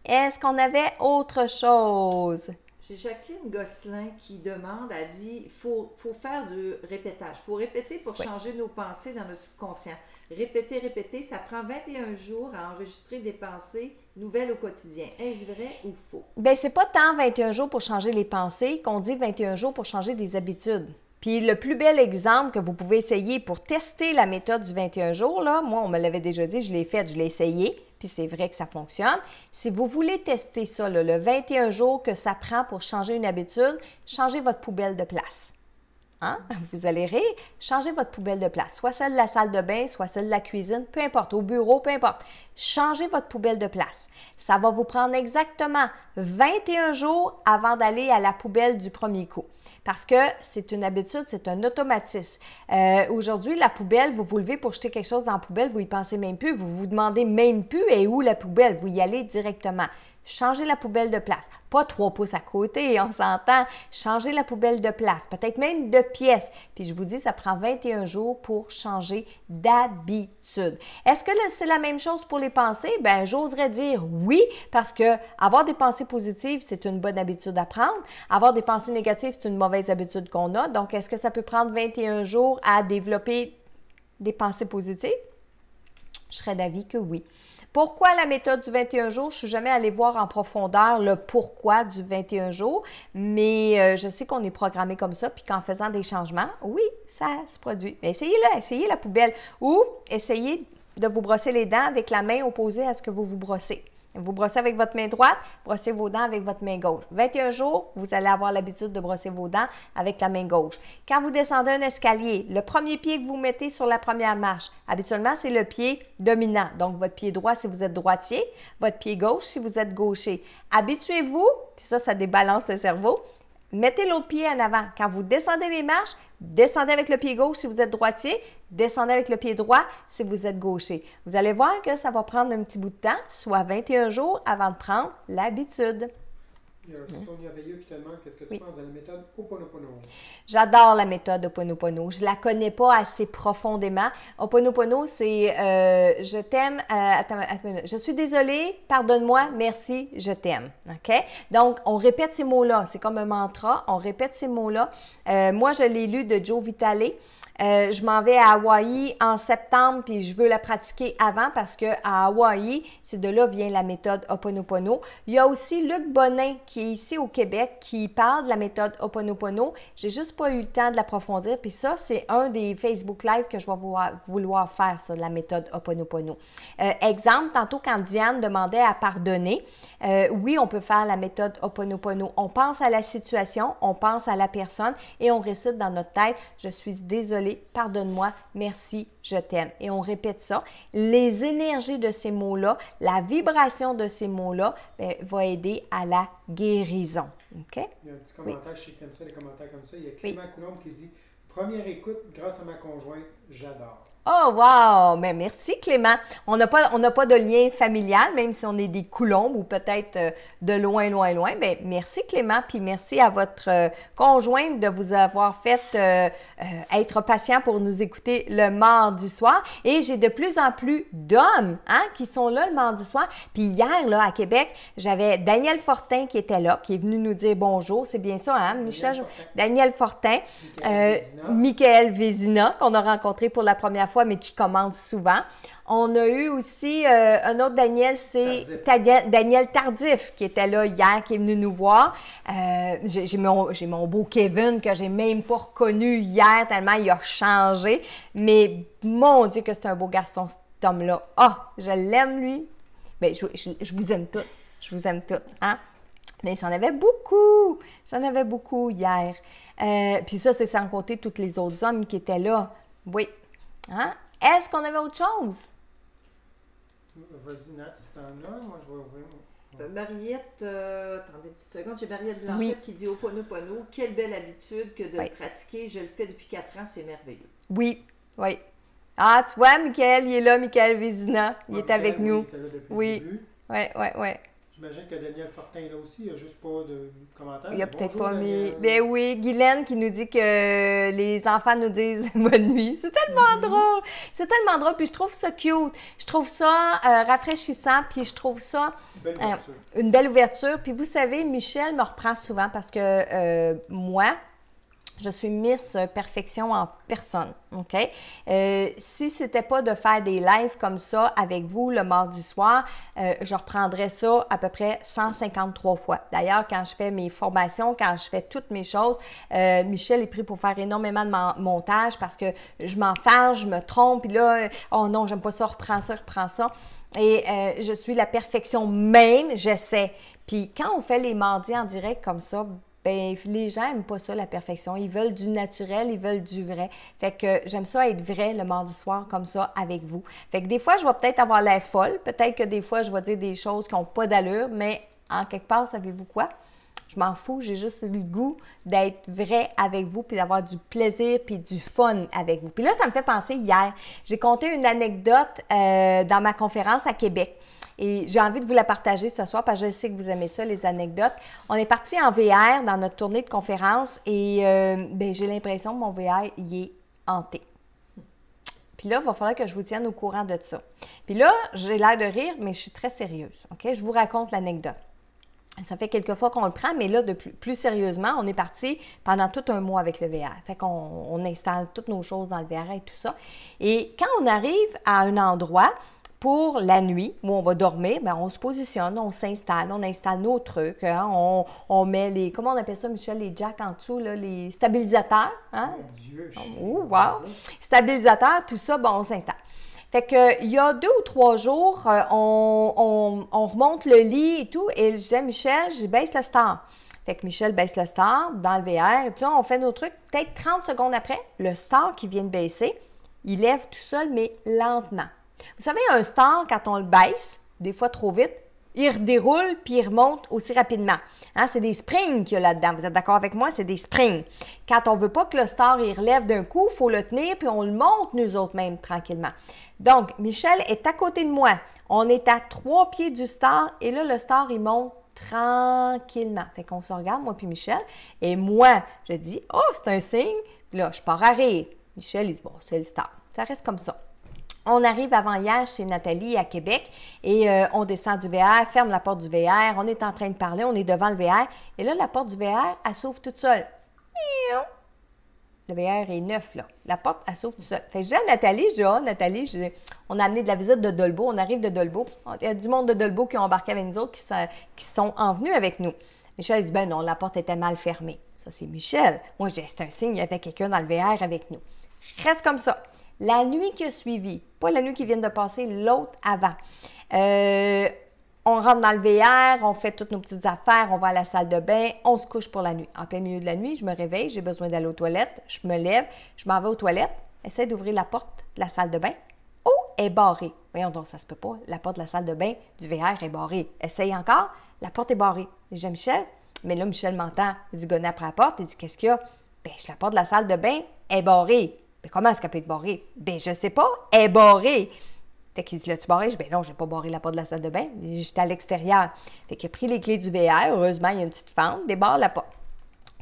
Est-ce qu'on avait autre chose? J'ai Jacqueline Gosselin qui demande, elle dit, il faut faire du répétage. Il faut répéter pour changer nos pensées dans notre subconscient. Répéter, ça prend 21 jours à enregistrer des pensées nouvelles au quotidien. Est-ce vrai ou faux? Bien, c'est pas tant 21 jours pour changer les pensées qu'on dit 21 jours pour changer des habitudes. Puis le plus bel exemple que vous pouvez essayer pour tester la méthode du 21 jours, là, moi, on me l'avait déjà dit, je l'ai faite, je l'ai essayé, puis c'est vrai que ça fonctionne. Si vous voulez tester ça, là, le 21 jours que ça prend pour changer une habitude, changez votre poubelle de place. Hein? Vous allez rire, changez votre poubelle de place, soit celle de la salle de bain, soit celle de la cuisine, peu importe, au bureau, peu importe. Changez votre poubelle de place. Ça va vous prendre exactement 21 jours avant d'aller à la poubelle du premier coup. Parce que c'est une habitude, c'est un automatisme. Aujourd'hui, la poubelle, vous vous levez pour jeter quelque chose dans la poubelle, vous y pensez même plus, vous vous demandez même plus « et où la poubelle? » Vous y allez directement. Changez la poubelle de place. Pas 3 pouces à côté, on s'entend. Changez la poubelle de place, peut-être même de pièce. Puis je vous dis, ça prend 21 jours pour changer d'habitude. Est-ce que c'est la même chose pour les pensées? Bien, j'oserais dire oui, parce que avoir des pensées positives, c'est une bonne habitude à prendre. Avoir des pensées négatives, c'est une mauvaise habitude qu'on a. Donc, est-ce que ça peut prendre 21 jours à développer des pensées positives? Je serais d'avis que oui. Pourquoi la méthode du 21 jours? Je ne suis jamais allée voir en profondeur le pourquoi du 21 jours, mais je sais qu'on est programmé comme ça, puis qu'en faisant des changements, oui, ça se produit. Mais essayez-le, essayez la poubelle ou essayez de vous brosser les dents avec la main opposée à ce que vous vous brossez. Vous brossez avec votre main droite, brossez vos dents avec votre main gauche. 21 jours, vous allez avoir l'habitude de brosser vos dents avec la main gauche. Quand vous descendez un escalier, le premier pied que vous mettez sur la première marche, habituellement, c'est le pied dominant. Donc, votre pied droit si vous êtes droitier, votre pied gauche si vous êtes gaucher. Habituez-vous, puis ça débalance le cerveau. Mettez l'autre pied en avant. Quand vous descendez les marches, descendez avec le pied gauche si vous êtes droitier, descendez avec le pied droit si vous êtes gaucher. Vous allez voir que ça va prendre un petit bout de temps, soit 21 jours avant de prendre l'habitude. Il y a Sonia Veilleux qui te demande qu'est-ce que tu penses de la méthode Ho'oponopono. J'adore la méthode Ho'oponopono. Je ne la connais pas assez profondément. Ho'oponopono, c'est je t'aime, je suis désolée, pardonne-moi, merci, je t'aime. OK? Donc, on répète ces mots-là. C'est comme un mantra. On répète ces mots-là. Moi, je l'ai lu de Joe Vitale. Je m'en vais à Hawaï en septembre, puis je veux la pratiquer avant parce qu'à Hawaï, c'est de là vient la méthode Ho'oponopono. Il y a aussi Luc Bonin qui est ici au Québec qui parle de la méthode Ho'oponopono. J'ai juste pas eu le temps de l'approfondir, puis ça, c'est un des Facebook Live que je vais vouloir faire, ça, de la méthode Ho'oponopono. Exemple, tantôt quand Diane demandait à pardonner, oui, on peut faire la méthode Ho'oponopono. On pense à la situation, on pense à la personne et on récite dans notre tête « Je suis désolée, pardonne-moi, merci, je t'aime ». Et on répète ça. Les énergies de ces mots-là, la vibration de ces mots-là va aider à la guérison. OK? Il y a un petit commentaire, je sais que tu aimes ça, les commentaires comme ça. Il y a Clément Coulombe qui dit « Première écoute, grâce à ma conjointe, j'adore ». Oh, wow! Mais merci, Clément. On n'a pas de lien familial, même si on est des Coulombes ou peut-être de loin, loin, loin. Mais merci, Clément, puis merci à votre conjointe de vous avoir fait être patient pour nous écouter le mardi soir. Et j'ai de plus en plus d'hommes qui sont là le mardi soir. Puis hier, là, à Québec, j'avais Daniel Fortin qui était là, qui est venu nous dire bonjour. C'est bien ça, hein, Michel? Daniel Fortin. Michael Vézina, qu'on a rencontré pour la première fois, mais qui commande souvent. On a eu aussi un autre Daniel, c'est Daniel Tardif, qui était là hier, qui est venu nous voir. J'ai mon beau Kevin, que j'ai même pas reconnu hier, tellement il a changé. Mais mon Dieu que c'est un beau garçon, cet homme-là. Ah, je l'aime, lui. Bien, je vous aime toutes. Je vous aime toutes, hein? Mais j'en avais beaucoup. J'en avais beaucoup hier. Puis ça, c'est sans compter tous les autres hommes qui étaient là. Oui. Hein? Est-ce qu'on avait autre chose? Vas-y, Nat, si t'en as, moi je vais ouvrir. Mariette, attendez une petite seconde, j'ai Mariette Blanchette qui dit Ho'oponopono, quelle belle habitude que de le pratiquer. Je le fais depuis 4 ans, c'est merveilleux. Oui, oui. Ah, tu vois, Michael, il est là, Michael Vézina. Il est avec nous. Il était là depuis le début. Oui. J'imagine que Daniel Fortin est là aussi, il n'y a juste pas de commentaires. Il n'y a peut-être pas mis. Ben oui, Guylaine qui nous dit que les enfants nous disent bonne nuit. C'est tellement drôle. C'est tellement drôle. Puis je trouve ça cute. Je trouve ça rafraîchissant. Puis je trouve ça une belle ouverture. Puis vous savez, Michel me reprend souvent parce que moi, je suis Miss Perfection en personne, OK? Si ce n'était pas de faire des lives comme ça avec vous le mardi soir, je reprendrais ça à peu près 153 fois. D'ailleurs, quand je fais mes formations, quand je fais toutes mes choses, Michel est pris pour faire énormément de montage parce que je m'enfarge, je me trompe, puis là, oh non, j'aime pas ça, reprends ça. Et je suis la perfection même, j'essaie. Puis quand on fait les mardis en direct comme ça, ben, les gens n'aiment pas ça, la perfection. Ils veulent du naturel, ils veulent du vrai. Fait que j'aime ça être vrai le mardi soir comme ça avec vous. Fait que des fois, je vais peut-être avoir l'air folle. Peut-être que des fois, je vais dire des choses qui n'ont pas d'allure, mais en quelque part, savez-vous quoi? Je m'en fous, j'ai juste le goût d'être vrai avec vous, puis d'avoir du plaisir, puis du fun avec vous. Puis là, ça me fait penser hier. J'ai conté une anecdote dans ma conférence à Québec. Et j'ai envie de vous la partager ce soir parce que je sais que vous aimez ça, les anecdotes. On est parti en VR dans notre tournée de conférence et j'ai l'impression que mon VR, il est hanté. Puis là, il va falloir que je vous tienne au courant de ça. Puis là, j'ai l'air de rire, mais je suis très sérieuse. OK? Je vous raconte l'anecdote. Ça fait quelques fois qu'on le prend, mais là, plus sérieusement, on est parti pendant tout un mois avec le VR. Fait qu'on installe toutes nos choses dans le VR et tout ça. Et quand on arrive à un endroit pour la nuit, où on va dormir, bien, on se positionne, on s'installe, on installe nos trucs, hein, on met les, comment on appelle ça, Michel, les jacks en dessous, là, les stabilisateurs. Hein? Mon Dieu! Oh, wow! Stabilisateurs, tout ça, bon, on s'installe. Fait que, il y a 2 ou 3 jours, on remonte le lit et tout, et je dis à Michel, je baisse le star. Fait que Michel baisse le star dans le VR, et tout ça, on fait nos trucs, peut-être 30 secondes après, le star qui vient de baisser, il lève tout seul, mais lentement. Vous savez, un star, quand on le baisse, des fois trop vite, il redéroule puis il remonte aussi rapidement. Hein, c'est des springs qu'il y a là-dedans. Vous êtes d'accord avec moi? C'est des springs. Quand on ne veut pas que le star il relève d'un coup, il faut le tenir puis on le monte nous autres mêmes tranquillement. Donc, Michel est à côté de moi. On est à 3 pieds du star et là, le star, il monte tranquillement. Fait qu'on se regarde, moi puis Michel. Et moi, je dis, oh, c'est un signe. Puis là, je pars à rire. Michel, il dit, bon, c'est le star. Ça reste comme ça. On arrive avant hier chez Nathalie à Québec et on descend du VR, ferme la porte du VR, on est en train de parler, on est devant le VR et là, la porte du VR, elle s'ouvre toute seule. Le VR est neuf, là. La porte, elle s'ouvre toute seule. Fait que je dis à Nathalie, Nathalie, on a amené de la visite de Dolbeau, on arrive de Dolbeau. Il y a du monde de Dolbeau qui ont embarqué avec nous autres, qui sont en venus avec nous. Michel dit, ben non, la porte était mal fermée. Ça, c'est Michel. Moi, je dis, c'est un signe, il y avait quelqu'un dans le VR avec nous. Reste comme ça. La nuit qui a suivi, pas la nuit qui vient de passer, l'autre avant. On rentre dans le VR, on fait toutes nos petites affaires, on va à la salle de bain, on se couche pour la nuit. En plein milieu de la nuit, je me réveille, j'ai besoin d'aller aux toilettes, je me lève, je m'en vais aux toilettes, essaie d'ouvrir la porte de la salle de bain. Oh, elle est barrée. Voyons donc, ça se peut pas. La porte de la salle de bain du VR est barrée. Essaye encore, la porte est barrée. Je dis à Michel, mais là, Michel m'entend. Il dit, gonne après la porte, il dit, qu'est-ce qu'il y a? Bien, la porte de la salle de bain est barrée. Mais comment est-ce qu'elle peut être barrée? Ben, je sais pas, elle est barrée. Fait qu'il dit, l'as-tu barré? Je dis, ben non, j'ai pas barré la porte de la salle de bain. J'étais à l'extérieur. Fait qu'il a pris les clés du VR. Heureusement, il y a une petite fente, débarre la porte.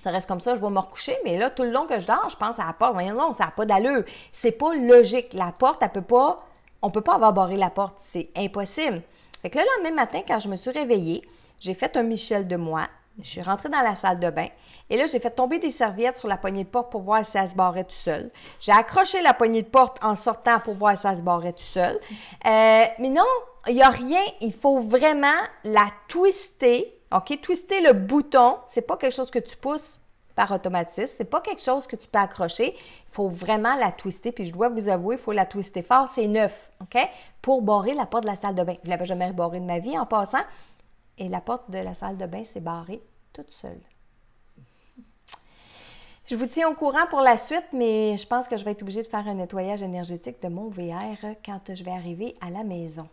Ça reste comme ça, je vais me recoucher, mais là, tout le long que je dors, je pense à la porte. Voyons, non, ça n'a pas d'allure. C'est pas logique. La porte, elle peut pas, on peut pas avoir barré la porte. C'est impossible. Fait que le lendemain matin, quand je me suis réveillée, j'ai fait un Michel de moi. Je suis rentrée dans la salle de bain et là, j'ai fait tomber des serviettes sur la poignée de porte pour voir si ça se barrait tout seul. J'ai accroché la poignée de porte en sortant pour voir si ça se barrait tout seul. Mais non, il n'y a rien. Il faut vraiment la twister. OK? Twister le bouton. C'est pas quelque chose que tu pousses par automatisme. C'est pas quelque chose que tu peux accrocher. Il faut vraiment la twister. Puis je dois vous avouer, il faut la twister fort. C'est neuf. OK? Pour barrer la porte de la salle de bain. Je ne l'avais jamais barrée de ma vie en passant. Et la porte de la salle de bain s'est barrée toute seule. Je vous tiens au courant pour la suite, mais je pense que je vais être obligée de faire un nettoyage énergétique de mon VR quand je vais arriver à la maison.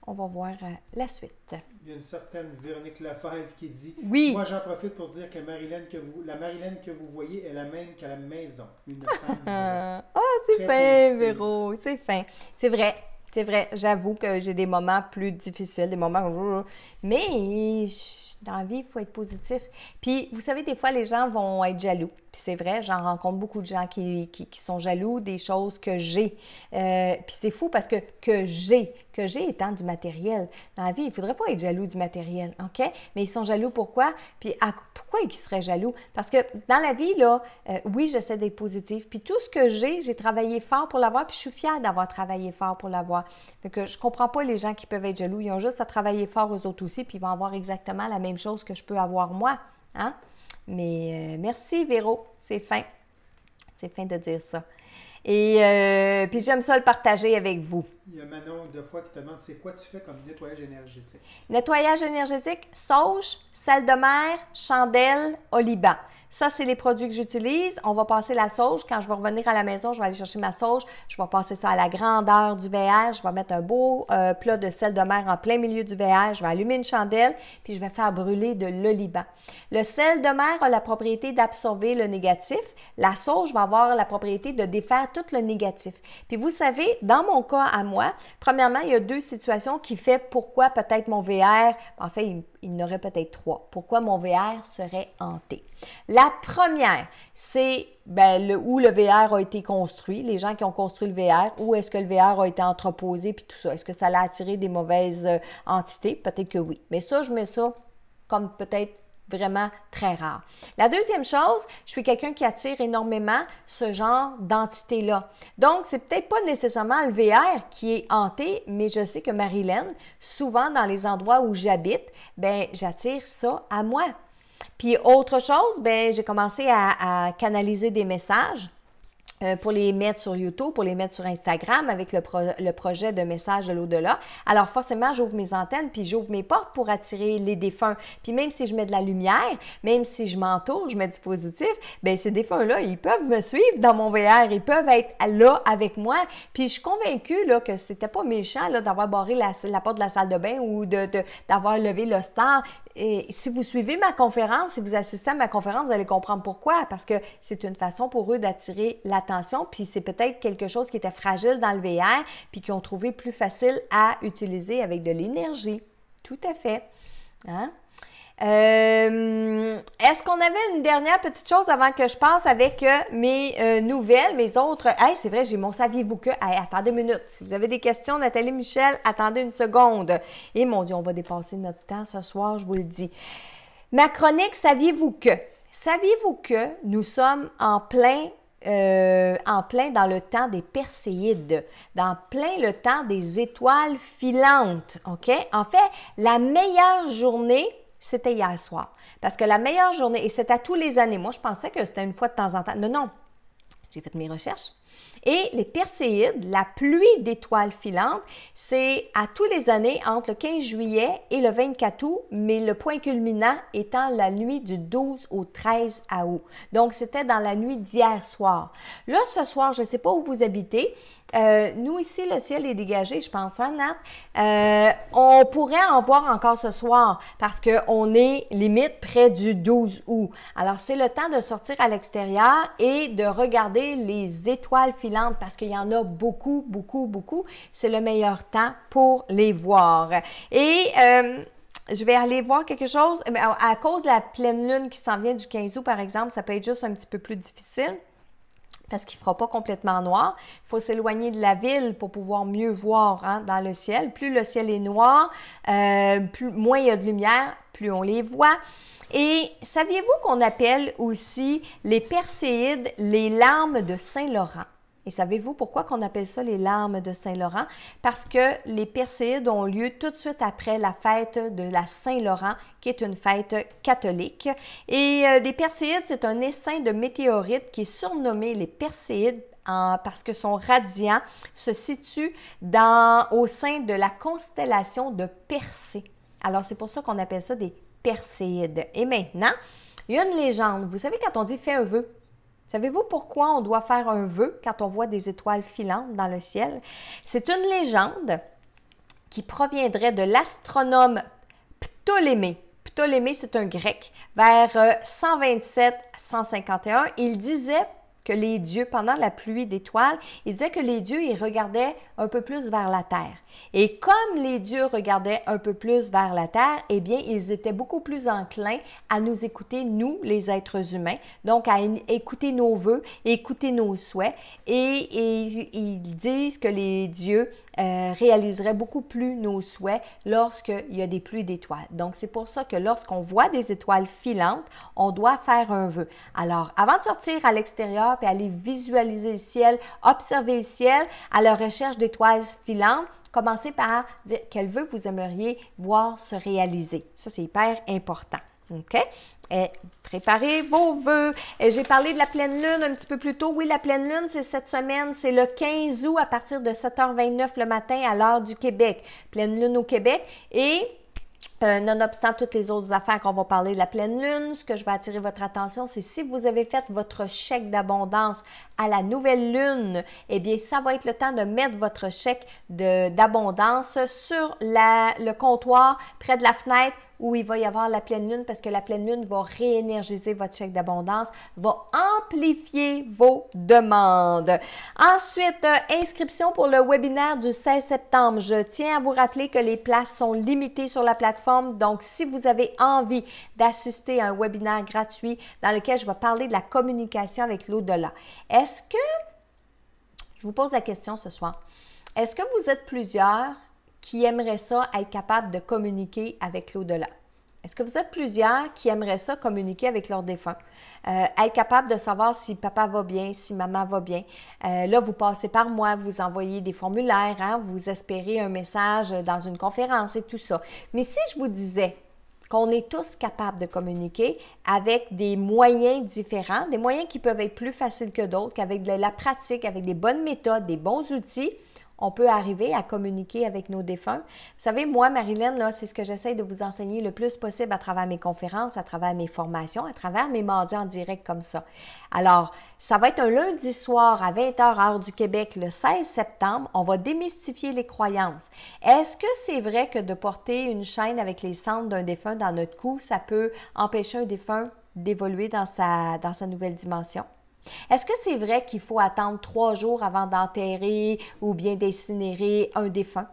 On va voir la suite. Il y a une certaine Véronique Lefebvre qui dit « Oui. Moi, j'en profite pour dire que la Marilyn que vous voyez est la même qu'à la maison. Une femme. » c'est fin, Véro. C'est fin. C'est vrai. C'est vrai, j'avoue que j'ai des moments plus difficiles, des moments où... Mais dans la vie, il faut être positif. Puis, vous savez, des fois, les gens vont être jaloux. Puis c'est vrai, j'en rencontre beaucoup de gens qui sont jaloux des choses que j'ai. Puis c'est fou parce que j'ai étant du matériel. Dans la vie, il ne faudrait pas être jaloux du matériel, OK? Mais ils sont jaloux pourquoi? Puis pourquoi ils seraient jaloux? Parce que dans la vie, là, oui, j'essaie d'être positive. Puis tout ce que j'ai travaillé fort pour l'avoir, puis je suis fière d'avoir travaillé fort pour l'avoir. Fait que je ne comprends pas les gens qui peuvent être jaloux. Ils ont juste à travailler fort eux autres aussi, puis ils vont avoir exactement la même chose que je peux avoir moi, hein? Mais merci, Véro. C'est fin. C'est fin de dire ça. Et puis j'aime ça le partager avec vous. Il y a Manon, deux fois, qui te demande c'est quoi tu fais comme nettoyage énergétique? Nettoyage énergétique, sauge, sel de mer, chandelle, oliban. Ça, c'est les produits que j'utilise. On va passer la sauge. Quand je vais revenir à la maison, je vais aller chercher ma sauge. Je vais passer ça à la grandeur du VR. Je vais mettre un beau plat de sel de mer en plein milieu du VR. Je vais allumer une chandelle, puis je vais faire brûler de l'oliban. Le sel de mer a la propriété d'absorber le négatif. La sauge va avoir la propriété de défaire tout le négatif. Puis vous savez, dans mon cas à moi, premièrement, il y a deux situations qui font pourquoi peut-être mon VR, en fait, il y en aurait peut-être trois. Pourquoi mon VR serait hanté? La première, c'est où le VR a été construit, les gens qui ont construit le VR, où est-ce que le VR a été entreposé, puis tout ça. Est-ce que ça l'a attiré des mauvaises entités? Peut-être que oui. Mais ça, je mets ça comme peut-être vraiment très rare. La deuxième chose, je suis quelqu'un qui attire énormément ce genre d'entité-là. Donc, c'est peut-être pas nécessairement le VR qui est hanté, mais je sais que Marilyn, souvent dans les endroits où j'habite, j'attire ça à moi. Puis autre chose, j'ai commencé à canaliser des messages pour les mettre sur YouTube, pour les mettre sur Instagram avec le projet de message de l'au-delà. Alors forcément, j'ouvre mes antennes puis j'ouvre mes portes pour attirer les défunts. Puis même si je mets de la lumière, même si je m'entoure, je mets du positif, ces défunts-là, ils peuvent me suivre dans mon VR, ils peuvent être là avec moi. Puis je suis convaincue là, que c'était pas méchant là, d'avoir barré la porte de la salle de bain ou d'avoir levé le star. Et si vous suivez ma conférence, si vous assistez à ma conférence, vous allez comprendre pourquoi. Parce que c'est une façon pour eux d'attirer l'attention, puis c'est peut-être quelque chose qui était fragile dans le VR, puis qu'ils ont trouvé plus facile à utiliser avec de l'énergie. Tout à fait. Hein? Est-ce qu'on avait une dernière petite chose avant que je passe avec mes nouvelles, mes autres... Hey, c'est vrai, j'ai mon saviez-vous que... Hey, attendez une minute. Si vous avez des questions, Nathalie Michel, attendez une seconde. Et mon Dieu, on va dépasser notre temps ce soir, je vous le dis. Ma chronique, saviez-vous que? Saviez-vous que nous sommes en plein dans le temps des Perséides, dans plein le temps des étoiles filantes, OK? En fait, la meilleure journée, c'était hier soir. Parce que la meilleure journée, et c'est à tous les années, moi je pensais que c'était une fois de temps en temps. Non, j'ai fait mes recherches. Et les Perséides, la pluie d'étoiles filantes, c'est à tous les années entre le 15 juillet et le 24 août, mais le point culminant étant la nuit du 12 au 13 août. Donc, c'était dans la nuit d'hier soir. Là, ce soir, je ne sais pas où vous habitez, nous ici, le ciel est dégagé, je pense, hein, Nat? On pourrait en voir encore ce soir parce qu'on est limite près du 12 août. Alors, c'est le temps de sortir à l'extérieur et de regarder les étoiles étoiles filantes parce qu'il y en a beaucoup, beaucoup, beaucoup, c'est le meilleur temps pour les voir. Et je vais aller voir quelque chose. À cause de la pleine lune qui s'en vient du 15 août, par exemple, ça peut être juste un petit peu plus difficile parce qu'il ne fera pas complètement noir. Il faut s'éloigner de la ville pour pouvoir mieux voir dans le ciel. Plus le ciel est noir, moins il y a de lumière, plus on les voit. Et saviez-vous qu'on appelle aussi les Perséides les larmes de Saint-Laurent? Et savez-vous pourquoi qu'on appelle ça les larmes de Saint-Laurent? Parce que les Perséides ont lieu tout de suite après la fête de la Saint-Laurent, qui est une fête catholique. Et des Perséides, c'est un essaim de météorites qui est surnommé les Perséides parce que son radiant se situe au sein de la constellation de Persée. Alors, c'est pour ça qu'on appelle ça des Perséides. Et maintenant, il y a une légende. Vous savez, quand on dit « fais un vœu », savez-vous pourquoi on doit faire un vœu quand on voit des étoiles filantes dans le ciel? C'est une légende qui proviendrait de l'astronome Ptolémée. Ptolémée, c'est un grec. Vers 127-151, il disait que les dieux, pendant la pluie d'étoiles, il disait que les dieux, ils regardaient un peu plus vers la terre. Et comme les dieux regardaient un peu plus vers la terre, eh bien, ils étaient beaucoup plus enclins à nous écouter, nous, les êtres humains, donc à écouter nos vœux, écouter nos souhaits. Et ils disent que les dieux réaliseraient beaucoup plus nos souhaits lorsqu'il y a des pluies d'étoiles. Donc, c'est pour ça que lorsqu'on voit des étoiles filantes, on doit faire un vœu. Alors, avant de sortir à l'extérieur puis aller visualiser le ciel, observer le ciel à la recherche d'étoiles filantes, commencez par dire quel vœu vous aimeriez voir se réaliser. Ça, c'est hyper important. OK? Et préparez vos vœux. J'ai parlé de la pleine lune un petit peu plus tôt. Oui, la pleine lune, c'est cette semaine. C'est le 15 août à partir de 7h29 le matin à l'heure du Québec. Pleine lune au Québec. Et nonobstant toutes les autres affaires qu'on va parler de la pleine lune, ce que je vais attirer votre attention, c'est si vous avez fait votre chèque d'abondance à la nouvelle lune, eh bien, ça va être le temps de mettre votre chèque d'abondance sur le comptoir près de la fenêtre où il va y avoir la pleine lune parce que la pleine lune va réénergiser votre chèque d'abondance, va amplifier vos demandes. Ensuite, inscription pour le webinaire du 16 septembre. Je tiens à vous rappeler que les places sont limitées sur la plateforme. Donc, si vous avez envie d'assister à un webinaire gratuit dans lequel je vais parler de la communication avec l'au-delà, est-ce que, je vous pose la question ce soir, est-ce que vous êtes plusieurs qui aimeraient ça être capable de communiquer avec l'au-delà? Est-ce que vous êtes plusieurs qui aimeraient ça communiquer avec leurs défunts? Être capable de savoir si papa va bien, si maman va bien. Là, vous passez par moi, vous envoyez des formulaires, vous espérez un message dans une conférence et tout ça. Mais si je vous disais qu'on est tous capables de communiquer avec des moyens différents, des moyens qui peuvent être plus faciles que d'autres, qu'avec de la pratique, avec des bonnes méthodes, des bons outils, on peut arriver à communiquer avec nos défunts. Vous savez, moi, Marilyn, là, c'est ce que j'essaie de vous enseigner le plus possible à travers mes conférences, à travers mes formations, à travers mes mardis en direct comme ça. Alors, ça va être un lundi soir à 20h heure du Québec, le 16 septembre. On va démystifier les croyances. Est-ce que c'est vrai que de porter une chaîne avec les cendres d'un défunt dans notre cou, ça peut empêcher un défunt d'évoluer dans sa nouvelle dimension? Est-ce que c'est vrai qu'il faut attendre 3 jours avant d'enterrer ou bien d'incinérer un défunt?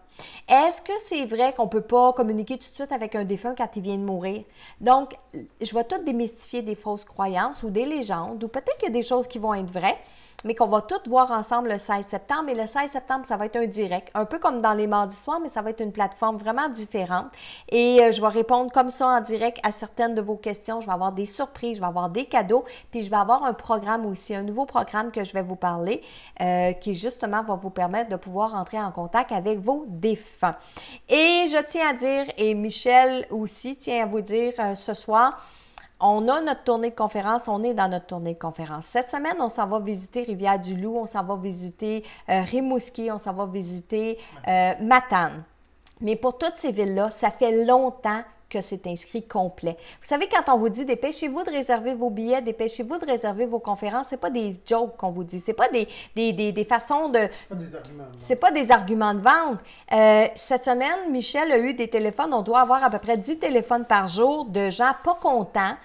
Est-ce que c'est vrai qu'on ne peut pas communiquer tout de suite avec un défunt quand il vient de mourir? Donc, je vais tout démystifier des fausses croyances ou des légendes, ou peut-être qu'il y a des choses qui vont être vraies, mais qu'on va toutes voir ensemble le 16 septembre. Et le 16 septembre, ça va être un direct, un peu comme dans les mardis soirs, mais ça va être une plateforme vraiment différente. Et je vais répondre comme ça en direct à certaines de vos questions. Je vais avoir des surprises, je vais avoir des cadeaux, puis je vais avoir un programme aussi, un nouveau programme que je vais vous parler, qui justement va vous permettre de pouvoir entrer en contact avec vos défunts. Et je tiens à dire, et Michel aussi tient à vous dire ce soir, on a notre tournée de conférence, on est dans notre tournée de conférence. Cette semaine, on s'en va visiter Rivière-du-Loup, on s'en va visiter Rimouski, on s'en va visiter Matane. Mais pour toutes ces villes-là, ça fait longtemps que c'est inscrit complet. Vous savez, quand on vous dit dépêchez-vous de réserver vos billets, dépêchez-vous de réserver vos conférences, c'est pas des jokes qu'on vous dit, c'est pas des façons de... C'est pas des arguments de vente. Cette semaine, Michel a eu des téléphones, on doit avoir à peu près 10 téléphones par jour de gens pas contents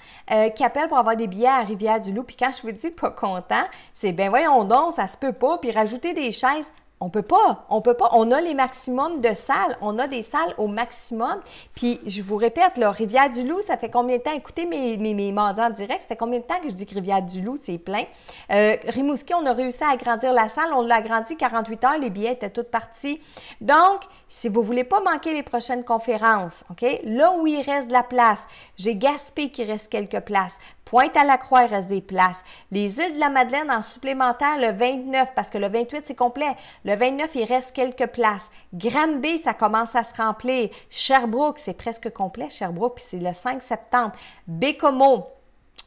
qui appellent pour avoir des billets à Rivière-du-Loup. Puis quand je vous dis pas contents, c'est ben voyons donc, ça se peut pas, puis rajouter des chaises. On peut pas. On a les maximums de salles. On a des salles au maximum. Puis, je vous répète, là, Rivière-du-Loup, ça fait combien de temps? Écoutez mes mandats en direct. Ça fait combien de temps que je dis que Rivière-du-Loup, c'est plein? Rimouski, on a réussi à agrandir la salle. On l'a agrandi 48 heures. Les billets étaient tous partis. Donc, si vous voulez pas manquer les prochaines conférences, OK? Là où il reste de la place, j'ai Gaspé qui reste quelques places. Pointe-à-la-Croix, il reste des places. Les îles de la Madeleine en supplémentaire le 29, parce que le 28, c'est complet. Le 29, il reste quelques places. Granby, ça commence à se remplir. Sherbrooke, c'est presque complet, Sherbrooke, puis c'est le 5 septembre. Bécomo,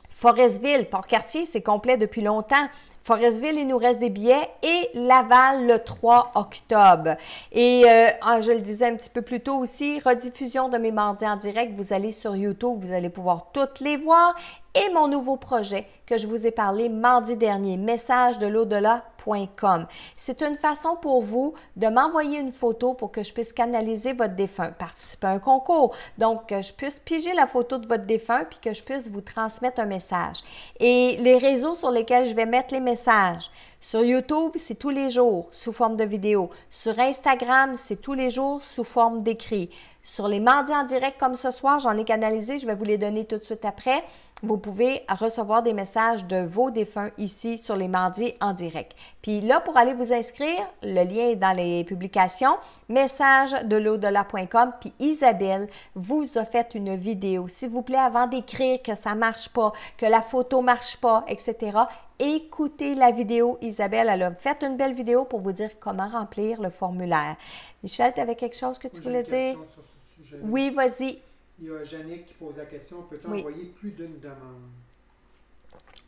Forestville, Port-Cartier, c'est complet depuis longtemps. Forestville, il nous reste des billets et Laval le 3 octobre. Et je le disais un petit peu plus tôt aussi, rediffusion de mes mardis en direct. Vous allez sur YouTube, vous allez pouvoir toutes les voir. Et mon nouveau projet que je vous ai parlé mardi dernier, message de l'au-delà.com. C'est une façon pour vous de m'envoyer une photo pour que je puisse canaliser votre défunt, participer à un concours. Donc, que je puisse piger la photo de votre défunt puis que je puisse vous transmettre un message. Et les réseaux sur lesquels je vais mettre les messages. Sur YouTube, c'est tous les jours sous forme de vidéo. Sur Instagram, c'est tous les jours sous forme d'écrit. Sur les mardis en direct comme ce soir, j'en ai canalisé, je vais vous les donner tout de suite après. Vous pouvez recevoir des messages de vos défunts ici sur les mardis en direct. Puis là, pour aller vous inscrire, le lien est dans les publications, message de l'au-delà.com. Puis Isabelle vous a fait une vidéo. S'il vous plaît, avant d'écrire que ça ne marche pas, que la photo ne marche pas, etc., écoutez la vidéo. Isabelle, elle a fait une belle vidéo pour vous dire comment remplir le formulaire. Michel, tu avais quelque chose que tu voulais dire? Sur ce sujet. Oui, vas-y. Il y a Jannick qui pose la question, peut-on envoyer plus d'une demande?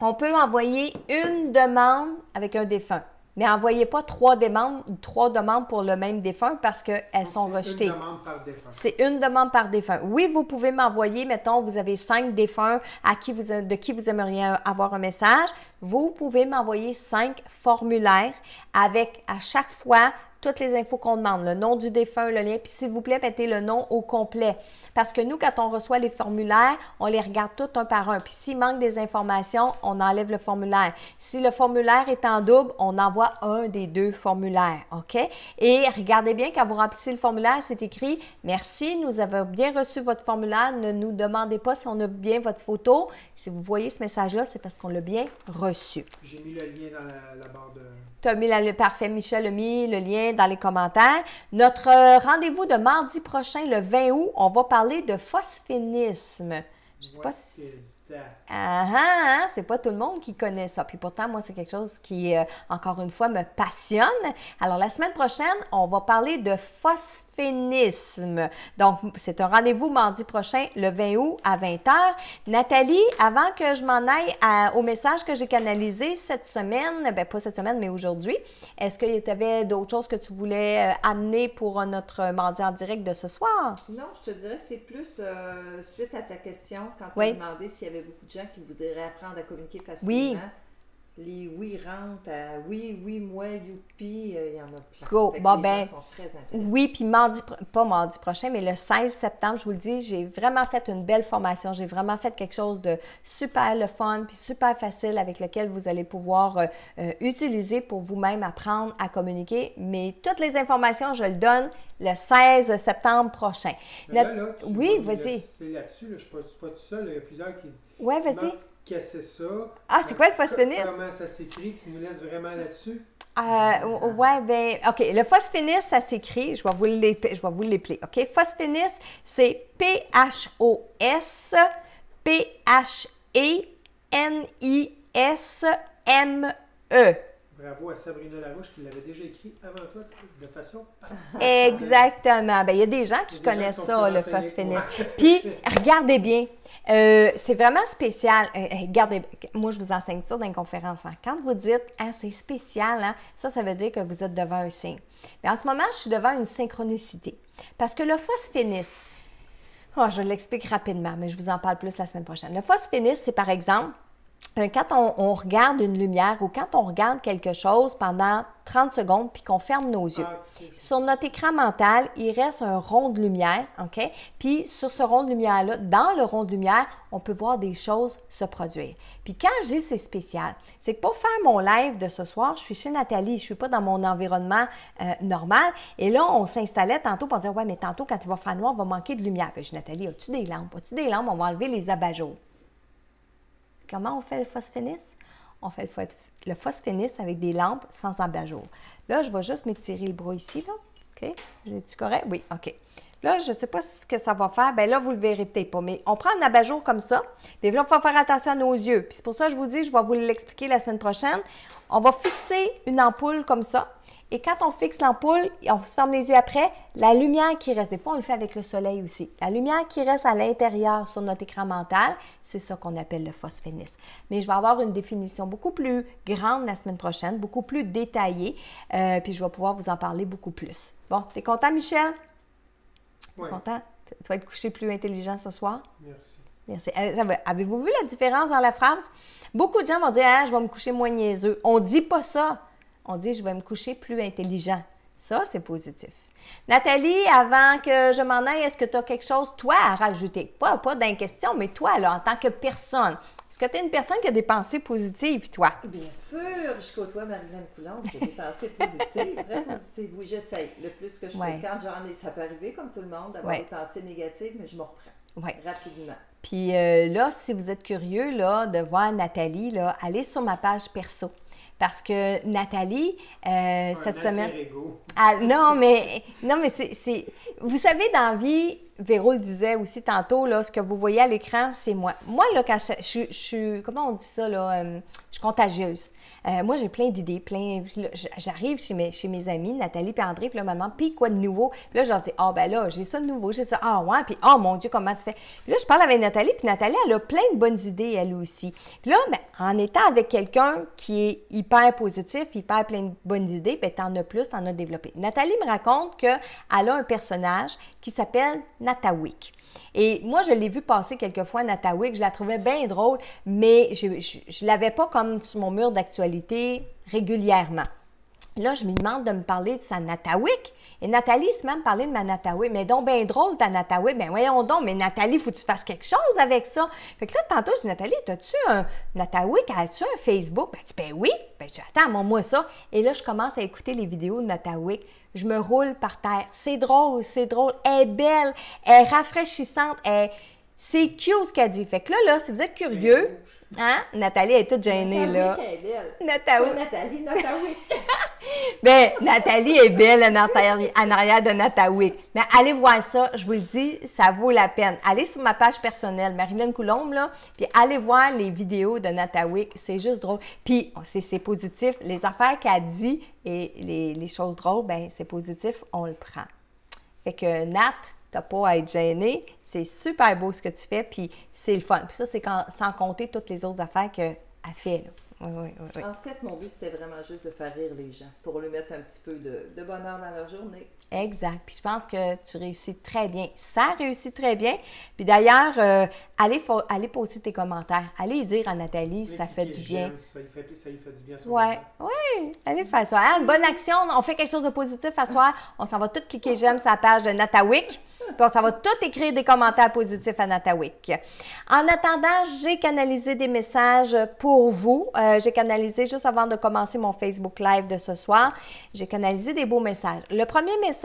On peut envoyer une demande avec un défunt. Mais envoyez pas trois demandes pour le même défunt parce qu'elles sont rejetées. C'est une demande par défunt. C'est une demande par défunt. Oui, vous pouvez m'envoyer, mettons, vous avez 5 défunts de qui vous aimeriez avoir un message. Vous pouvez m'envoyer 5 formulaires avec à chaque fois toutes les infos qu'on demande, le nom du défunt, le lien, puis s'il vous plaît, mettez le nom au complet. Parce que nous, quand on reçoit les formulaires, on les regarde tous un par un. Puis s'il manque des informations, on enlève le formulaire. Si le formulaire est en double, on envoie un des 2 formulaires, OK? Et regardez bien, quand vous remplissez le formulaire, c'est écrit « Merci, nous avons bien reçu votre formulaire. Ne nous demandez pas si on a bien votre photo. » Si vous voyez ce message-là, c'est parce qu'on l'a bien reçu. J'ai mis le lien dans la barre de... Tu as mis parfait, Michel a mis le lien dans les commentaires. Notre rendez-vous de mardi prochain, le 20 août, on va parler de phosphénisme. Je sais pas si... c'est pas tout le monde qui connaît ça. Puis pourtant, moi, c'est quelque chose qui, encore une fois, me passionne. Alors, la semaine prochaine, on va parler de phosphénisme. Donc, c'est un rendez-vous mardi prochain, le 20 août, à 20h. Nathalie, avant que je m'en aille au message que j'ai canalisé cette semaine, pas cette semaine, mais aujourd'hui, est-ce qu'il y avait d'autres choses que tu voulais amener pour notre mardi en direct de ce soir? Non, je te dirais, c'est plus suite à ta question, quand tu as demandé s'il y avait beaucoup de gens qui voudraient apprendre à communiquer facilement. Oui. Les oui rentrent à oui, moi, youpi, il y en a plein. Go. Bon, les gens sont très intéressants. Oui, puis pas mardi prochain, mais le 16 septembre, je vous le dis, j'ai vraiment fait une belle formation. J'ai vraiment fait quelque chose de super le fun, puis super facile avec lequel vous allez pouvoir utiliser pour vous-même apprendre à communiquer. Mais toutes les informations, je le donne le 16 septembre prochain. Mais oui, vas-y. C'est là-dessus, je ne suis pas tout seul, il y a plusieurs qui... Oui, vas-y. Casser ça. Ah, c'est quoi le phosphénisme? Comment ça s'écrit? Tu nous laisses vraiment là-dessus? OK. Le phosphénisme, ça s'écrit, je vais vous l'épeler, OK? Phosphénisme, c'est P-H-O-S-P-H-E-N-I-S-M-E. Bravo à Sabrina Larouche qui l'avait déjà écrit avant toi de façon parfaite. Exactement. Il y a des gens qui connaissent ça, le phosphénisme. Puis, regardez bien. C'est vraiment spécial. Regardez, moi, je vous enseigne ça dans une conférence. Quand vous dites « c'est spécial », ça veut dire que vous êtes devant un signe. Mais en ce moment, je suis devant une synchronicité. Parce que le phosphénisme, Oh, je l'explique rapidement, mais je vous en parle plus la semaine prochaine. Le phosphénisme, c'est par exemple, quand on regarde une lumière ou quand on regarde quelque chose pendant 30 secondes puis qu'on ferme nos yeux. Sur notre écran mental, il reste un rond de lumière, OK? Puis sur ce rond de lumière-là, dans le rond de lumière, on peut voir des choses se produire. Puis quand je dis c'est spécial, c'est que pour faire mon live de ce soir, je suis chez Nathalie, je ne suis pas dans mon environnement normal. Et là, on s'installait tantôt pour dire, ouais, mais tantôt, quand il va faire noir, il va manquer de lumière. Puis je dis, Nathalie, as-tu des lampes? As-tu des lampes? On va enlever les abat-jours. Comment on fait le phosphénisme? On fait le phosphénisme avec des lampes sans abat-jour. Là, je vais juste m'étirer le bras ici, là. OK? J'ai-tu correct? Oui, OK. Là, je ne sais pas ce que ça va faire. Bien là, vous ne le verrez peut-être pas. Mais on prend un abat-jour comme ça. Puis là, il faut faire attention à nos yeux. Puis c'est pour ça que je vous dis, je vais vous l'expliquer la semaine prochaine. On va fixer une ampoule comme ça. Et quand on fixe l'ampoule, on se ferme les yeux après, la lumière qui reste, des fois on le fait avec le soleil aussi, la lumière qui reste à l'intérieur sur notre écran mental, c'est ça qu'on appelle le phosphénisme. Mais je vais avoir une définition beaucoup plus grande la semaine prochaine, beaucoup plus détaillée, puis je vais pouvoir vous en parler beaucoup plus. Bon, t'es content, Michel? Oui. Content? Tu vas être couché plus intelligent ce soir? Merci. Merci. Avez-vous vu la différence dans la phrase? Beaucoup de gens vont dire « Ah, je vais me coucher moins niaiseux ». On ne dit pas ça. On dit « je vais me coucher plus intelligent ». Ça, c'est positif. Nathalie, avant que je m'en aille, est-ce que tu as quelque chose, toi, à rajouter? Pas dans une question, mais toi, là, en tant que personne. Est-ce que tu es une personne qui a des pensées positives, toi? Bien sûr, je côtoie Marilyn Coulombe qui a des pensées positives, très positives. Oui, j'essaye le plus que je peux. Quand ça peut arriver, comme tout le monde, d'avoir des pensées négatives, mais je me reprends rapidement. Puis là, si vous êtes curieux là, de voir Nathalie, là, allez sur ma page perso. Parce que Nathalie, cette semaine... non, mais c'est... Vous savez, dans la vie, Véro le disait aussi tantôt, là, ce que vous voyez à l'écran, c'est moi. Moi, là, quand je suis... Comment on dit ça, là? Je suis contagieuse. Moi, j'ai plein d'idées, j'arrive chez mes amis, Nathalie et André, puis là, maman, puis quoi de nouveau? Puis là, je leur dis, ben là, j'ai ça de nouveau, j'ai ça, ouais, puis mon Dieu, comment tu fais? Puis là, je parle avec Nathalie, puis Nathalie, elle a plein de bonnes idées, elle aussi. Puis là, en étant avec quelqu'un qui est hyper positif, hyper plein de bonnes idées, bien, t'en as plus, t'en as développé. Nathalie me raconte qu'elle a un personnage qui s'appelle Natawick. Et moi, je l'ai vu passer quelques fois, Natawick, je la trouvais bien drôle, mais je ne l'avais pas comme sur mon mur d'actualité régulièrement. Là, je me demande de me parler de sa Natawick. Et Nathalie se met à me parler de ma Natawick. Mais donc, bien drôle ta Natawick. Ben voyons donc, mais Nathalie, il faut que tu fasses quelque chose avec ça. Fait que là, tantôt, je dis, Nathalie, as-tu un Natawick? As-tu un Facebook? Ben, tu dis, ben oui. Ben, je dis, attends, montre-moi ça. Et là, je commence à écouter les vidéos de Natawick. Je me roule par terre. C'est drôle, c'est drôle. Elle est belle, elle est rafraîchissante. C'est cute ce qu'elle dit. Fait que là, si vous êtes curieux, hein? Nathalie est toute gênée, là. Nathalie est belle. Nathalie. Nathalie. Bien, Nathalie est belle en arrière de Natawick. Mais allez voir ça, je vous le dis, ça vaut la peine. Allez sur ma page personnelle, Marilyn Coulombe, là, puis allez voir les vidéos de Natawick. C'est juste drôle. Puis, c'est positif. Les affaires qu'elle dit et les choses drôles, bien, c'est positif, on le prend. Fait que, Nat, t'as pas à être gênée. C'est super beau ce que tu fais, puis c'est le fun. Puis ça, c'est sans compter toutes les autres affaires qu'elle fait, là. Oui. En fait, mon but, c'était vraiment juste de faire rire les gens, pour lui mettre un petit peu de bonheur dans leur journée. Exact. Puis je pense que tu réussis très bien. Ça réussit très bien. Puis d'ailleurs, allez poser tes commentaires. Allez dire à Nathalie, ça fait du bien. Ça lui fait du bien. Oui. Allez faire ça. Hein? Une bonne action. On fait quelque chose de positif à soir. On s'en va tout cliquer j'aime sur la page de Natawick. Puis on s'en va tout écrire des commentaires positifs à Natawick. En attendant, j'ai canalisé des messages pour vous. J'ai canalisé, juste avant de commencer mon Facebook Live de ce soir, j'ai canalisé des beaux messages. Le premier message,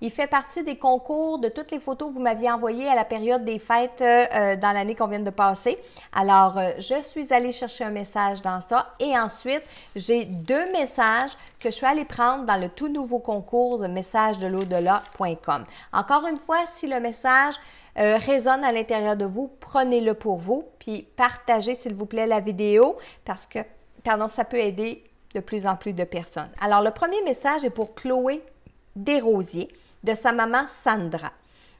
il fait partie des concours de toutes les photos que vous m'aviez envoyées à la période des fêtes dans l'année qu'on vient de passer. Alors, je suis allée chercher un message dans ça et ensuite, j'ai 2 messages que je suis allée prendre dans le tout nouveau concours de messagesdelau-delà.com. Encore une fois, si le message résonne à l'intérieur de vous, prenez-le pour vous, puis partagez s'il vous plaît la vidéo parce que, ça peut aider de plus en plus de personnes. Alors, le premier message est pour Chloé Desrosiers, de sa maman Sandra.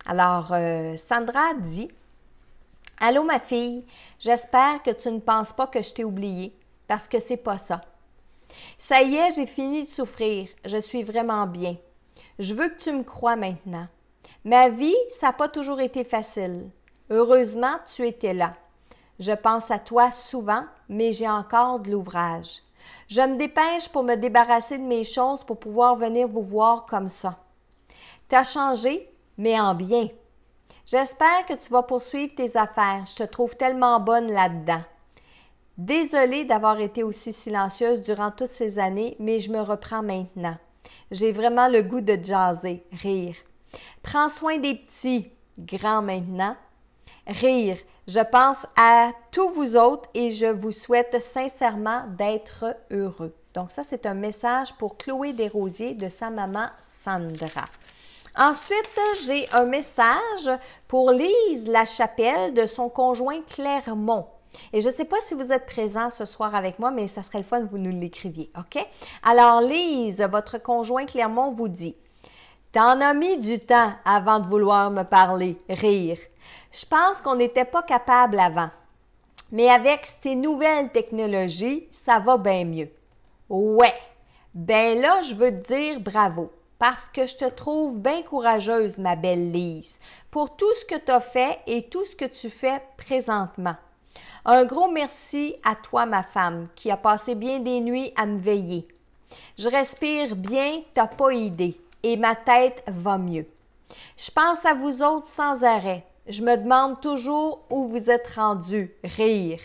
Alors, Sandra dit « Allô ma fille, j'espère que tu ne penses pas que je t'ai oublié, parce que c'est pas ça. Ça y est, j'ai fini de souffrir, je suis vraiment bien. Je veux que tu me crois maintenant. Ma vie, ça n'a pas toujours été facile. Heureusement, tu étais là. Je pense à toi souvent, mais j'ai encore de l'ouvrage. Je me dépêche pour me débarrasser de mes choses pour pouvoir venir vous voir comme ça. Tu as changé, mais en bien. J'espère que tu vas poursuivre tes affaires. Je te trouve tellement bonne là-dedans. Désolée d'avoir été aussi silencieuse durant toutes ces années, mais je me reprends maintenant. J'ai vraiment le goût de jaser, rire. Prends soin des petits, grands maintenant. Rire. Je pense à tous vous autres et je vous souhaite sincèrement d'être heureux. Donc ça, c'est un message pour Chloé Desrosiers de sa maman Sandra. Ensuite, j'ai un message pour Lise Lachapelle de son conjoint Clermont. Et je ne sais pas si vous êtes présent ce soir avec moi, mais ça serait le fun que vous nous l'écriviez, OK? Alors, Lise, votre conjoint Clermont vous dit « T'en as mis du temps avant de vouloir me parler, rire. Je pense qu'on n'était pas capable avant. Mais avec ces nouvelles technologies, ça va bien mieux. » Ouais, ben là, je veux te dire bravo. Parce que je te trouve bien courageuse, ma belle Lise, pour tout ce que tu as fait et tout ce que tu fais présentement. Un gros merci à toi, ma femme, qui a passé bien des nuits à me veiller. Je respire bien, t'as pas idée, et ma tête va mieux. Je pense à vous autres sans arrêt. Je me demande toujours où vous êtes rendus, rire.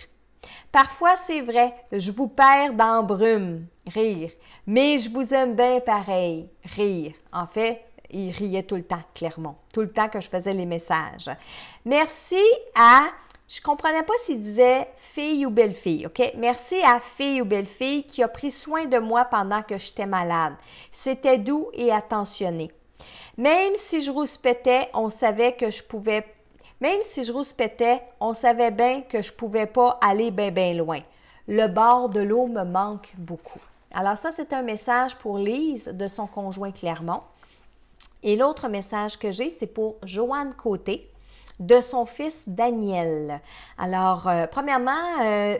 Parfois, c'est vrai, je vous perds dans brume, rire. Mais je vous aime bien pareil, rire. En fait, il riait tout le temps, Clermont, tout le temps que je faisais les messages. Merci à, je ne comprenais pas s'il disait fille ou belle-fille, OK? Merci à fille ou belle-fille qui a pris soin de moi pendant que j'étais malade. C'était doux et attentionné. Même si je rouspétais, on savait que je pouvais. Même si je rouspétais, on savait bien que je ne pouvais pas aller bien loin. Le bord de l'eau me manque beaucoup. Alors ça, c'est un message pour Lise de son conjoint Clermont. Et l'autre message que j'ai, c'est pour Joanne Côté de son fils Daniel. Alors, premièrement,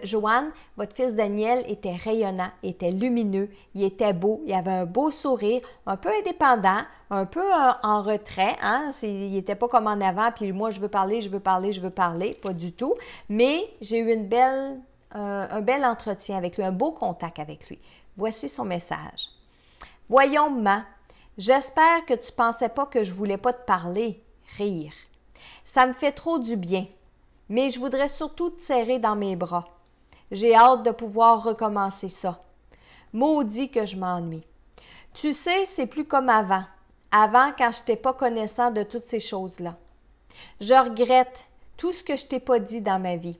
Joanne, votre fils Daniel était rayonnant, était lumineux, il était beau, il avait un beau sourire, un peu indépendant, un peu en retrait, hein? Il n'était pas comme en avant, puis moi, je veux parler, je veux parler, je veux parler, pas du tout. Mais j'ai eu un bel entretien avec lui, un beau contact avec lui. Voici son message. « Voyons, maman, j'espère que tu ne pensais pas que je ne voulais pas te parler, rire. Ça me fait trop du bien, mais je voudrais surtout te serrer dans mes bras. J'ai hâte de pouvoir recommencer ça. Maudit que je m'ennuie. Tu sais, c'est plus comme avant. Avant, quand je n'étais pas connaissant de toutes ces choses-là. Je regrette tout ce que je t'ai pas dit dans ma vie.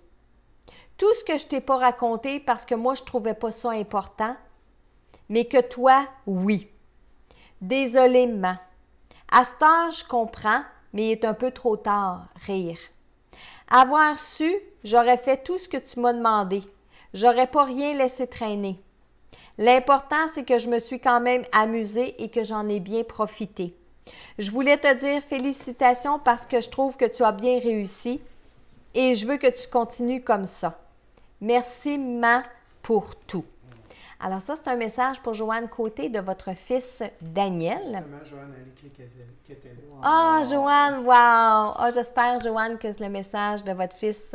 Tout ce que je t'ai pas raconté parce que moi, je trouvais pas ça important, mais que toi, oui. Désolée, maman. À cette heure, je comprends, mais il est un peu trop tard, rire. Avoir su, j'aurais fait tout ce que tu m'as demandé. J'aurais pas rien laissé traîner. L'important, c'est que je me suis quand même amusée et que j'en ai bien profité. Je voulais te dire félicitations parce que je trouve que tu as bien réussi et je veux que tu continues comme ça. Merci, maman, pour tout. » Alors ça, c'est un message pour Joanne Côté de votre fils Daniel. Justement, Joanne a écrit qui était là. Ah, Joanne, wow! Ah, j'espère, Joanne, que le message de votre fils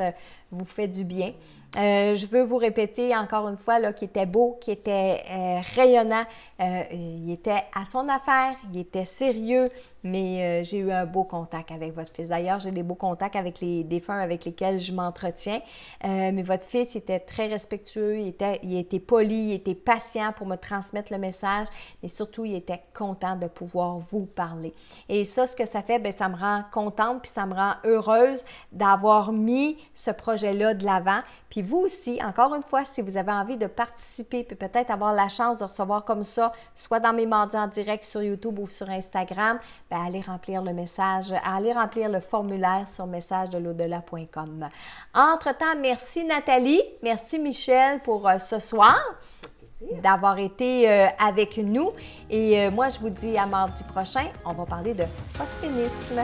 vous fait du bien. Je veux vous répéter encore une fois qu'il était beau, qu'il était rayonnant, il était à son affaire, il était sérieux, mais j'ai eu un beau contact avec votre fils. D'ailleurs, j'ai des beaux contacts avec les défunts avec lesquels je m'entretiens, mais votre fils était très respectueux, il était poli, il était patient pour me transmettre le message, mais surtout, il était content de pouvoir vous parler. Et ça, ce que ça fait, bien, ça me rend contente, puis ça me rend heureuse d'avoir mis ce projet-là de l'avant. Puis vous aussi, encore une fois, si vous avez envie de participer, puis peut-être avoir la chance de recevoir comme ça, soit dans mes mardis en direct sur YouTube ou sur Instagram, bien, allez remplir le message, allez remplir le formulaire sur messagedelau-delà.com. Entre-temps, merci Nathalie, merci Michel pour ce soir, d'avoir été avec nous. Et moi, je vous dis à mardi prochain, on va parler de phosphénisme.